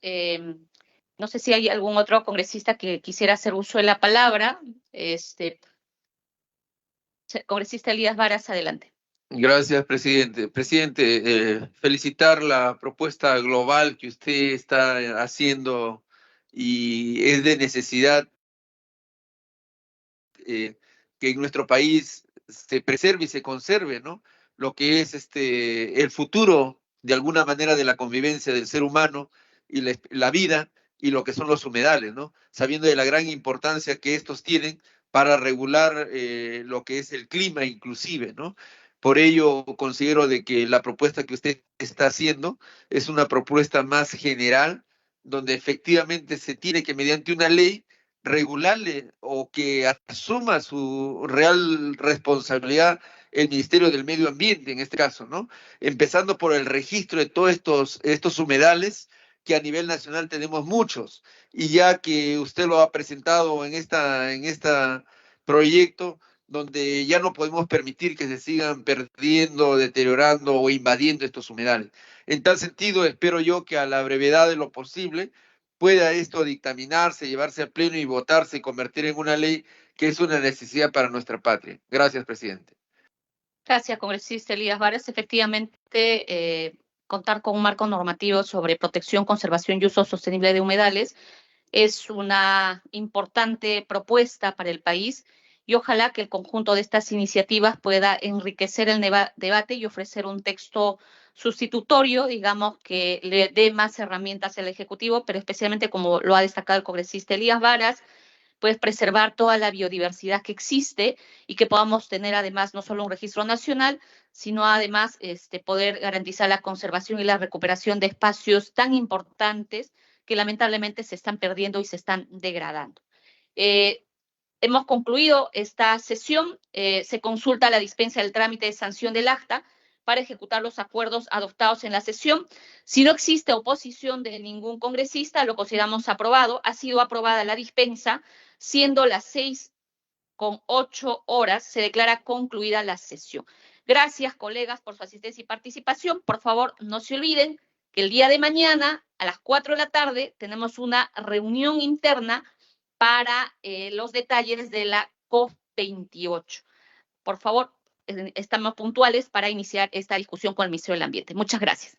No sé si hay algún otro congresista que quisiera hacer uso de la palabra. Congresista Elías Varas, adelante. Gracias, presidente. Presidente, felicitar la propuesta global que usted está haciendo y es de necesidad que en nuestro país se preserve y se conserve, ¿no? Lo que es el futuro, de alguna manera, de la convivencia del ser humano y la vida y lo que son los humedales, ¿no? Sabiendo de la gran importancia que estos tienen para regular lo que es el clima inclusive, ¿no? Por ello considero de que la propuesta que usted está haciendo es una propuesta más general, donde efectivamente se tiene que, mediante una ley, regularle o que asuma su real responsabilidad el Ministerio del Medio Ambiente, en este caso, ¿no? Empezando por el registro de todos estos humedales, que a nivel nacional tenemos muchos, y ya que usted lo ha presentado en esta proyecto, donde ya no podemos permitir que se sigan perdiendo, deteriorando o invadiendo estos humedales. En tal sentido, espero yo que a la brevedad de lo posible pueda esto dictaminarse, llevarse al pleno y votarse y convertir en una ley que es una necesidad para nuestra patria. Gracias, presidente. Gracias, congresista Elías Varas. Efectivamente, contar con un marco normativo sobre protección, conservación y uso sostenible de humedales es una importante propuesta para el país y ojalá que el conjunto de estas iniciativas pueda enriquecer el debate y ofrecer un texto sustitutorio, digamos, que le dé más herramientas al Ejecutivo, pero especialmente, como lo ha destacado el congresista Elías Varas, pues preservar toda la biodiversidad que existe y que podamos tener además no solo un registro nacional, sino además poder garantizar la conservación y la recuperación de espacios tan importantes que lamentablemente se están perdiendo y se están degradando. Hemos concluido esta sesión. Se consulta la dispensa del trámite de sanción del acta para ejecutar los acuerdos adoptados en la sesión. Si no existe oposición de ningún congresista, lo consideramos aprobado. Ha sido aprobada la dispensa, siendo las 6:08, se declara concluida la sesión. Gracias, colegas, por su asistencia y participación. Por favor, no se olviden que el día de mañana, a las 4 de la tarde, tenemos una reunión interna para los detalles de la COP28. Por favor, estamos puntuales para iniciar esta discusión con el Ministerio del Ambiente. Muchas gracias.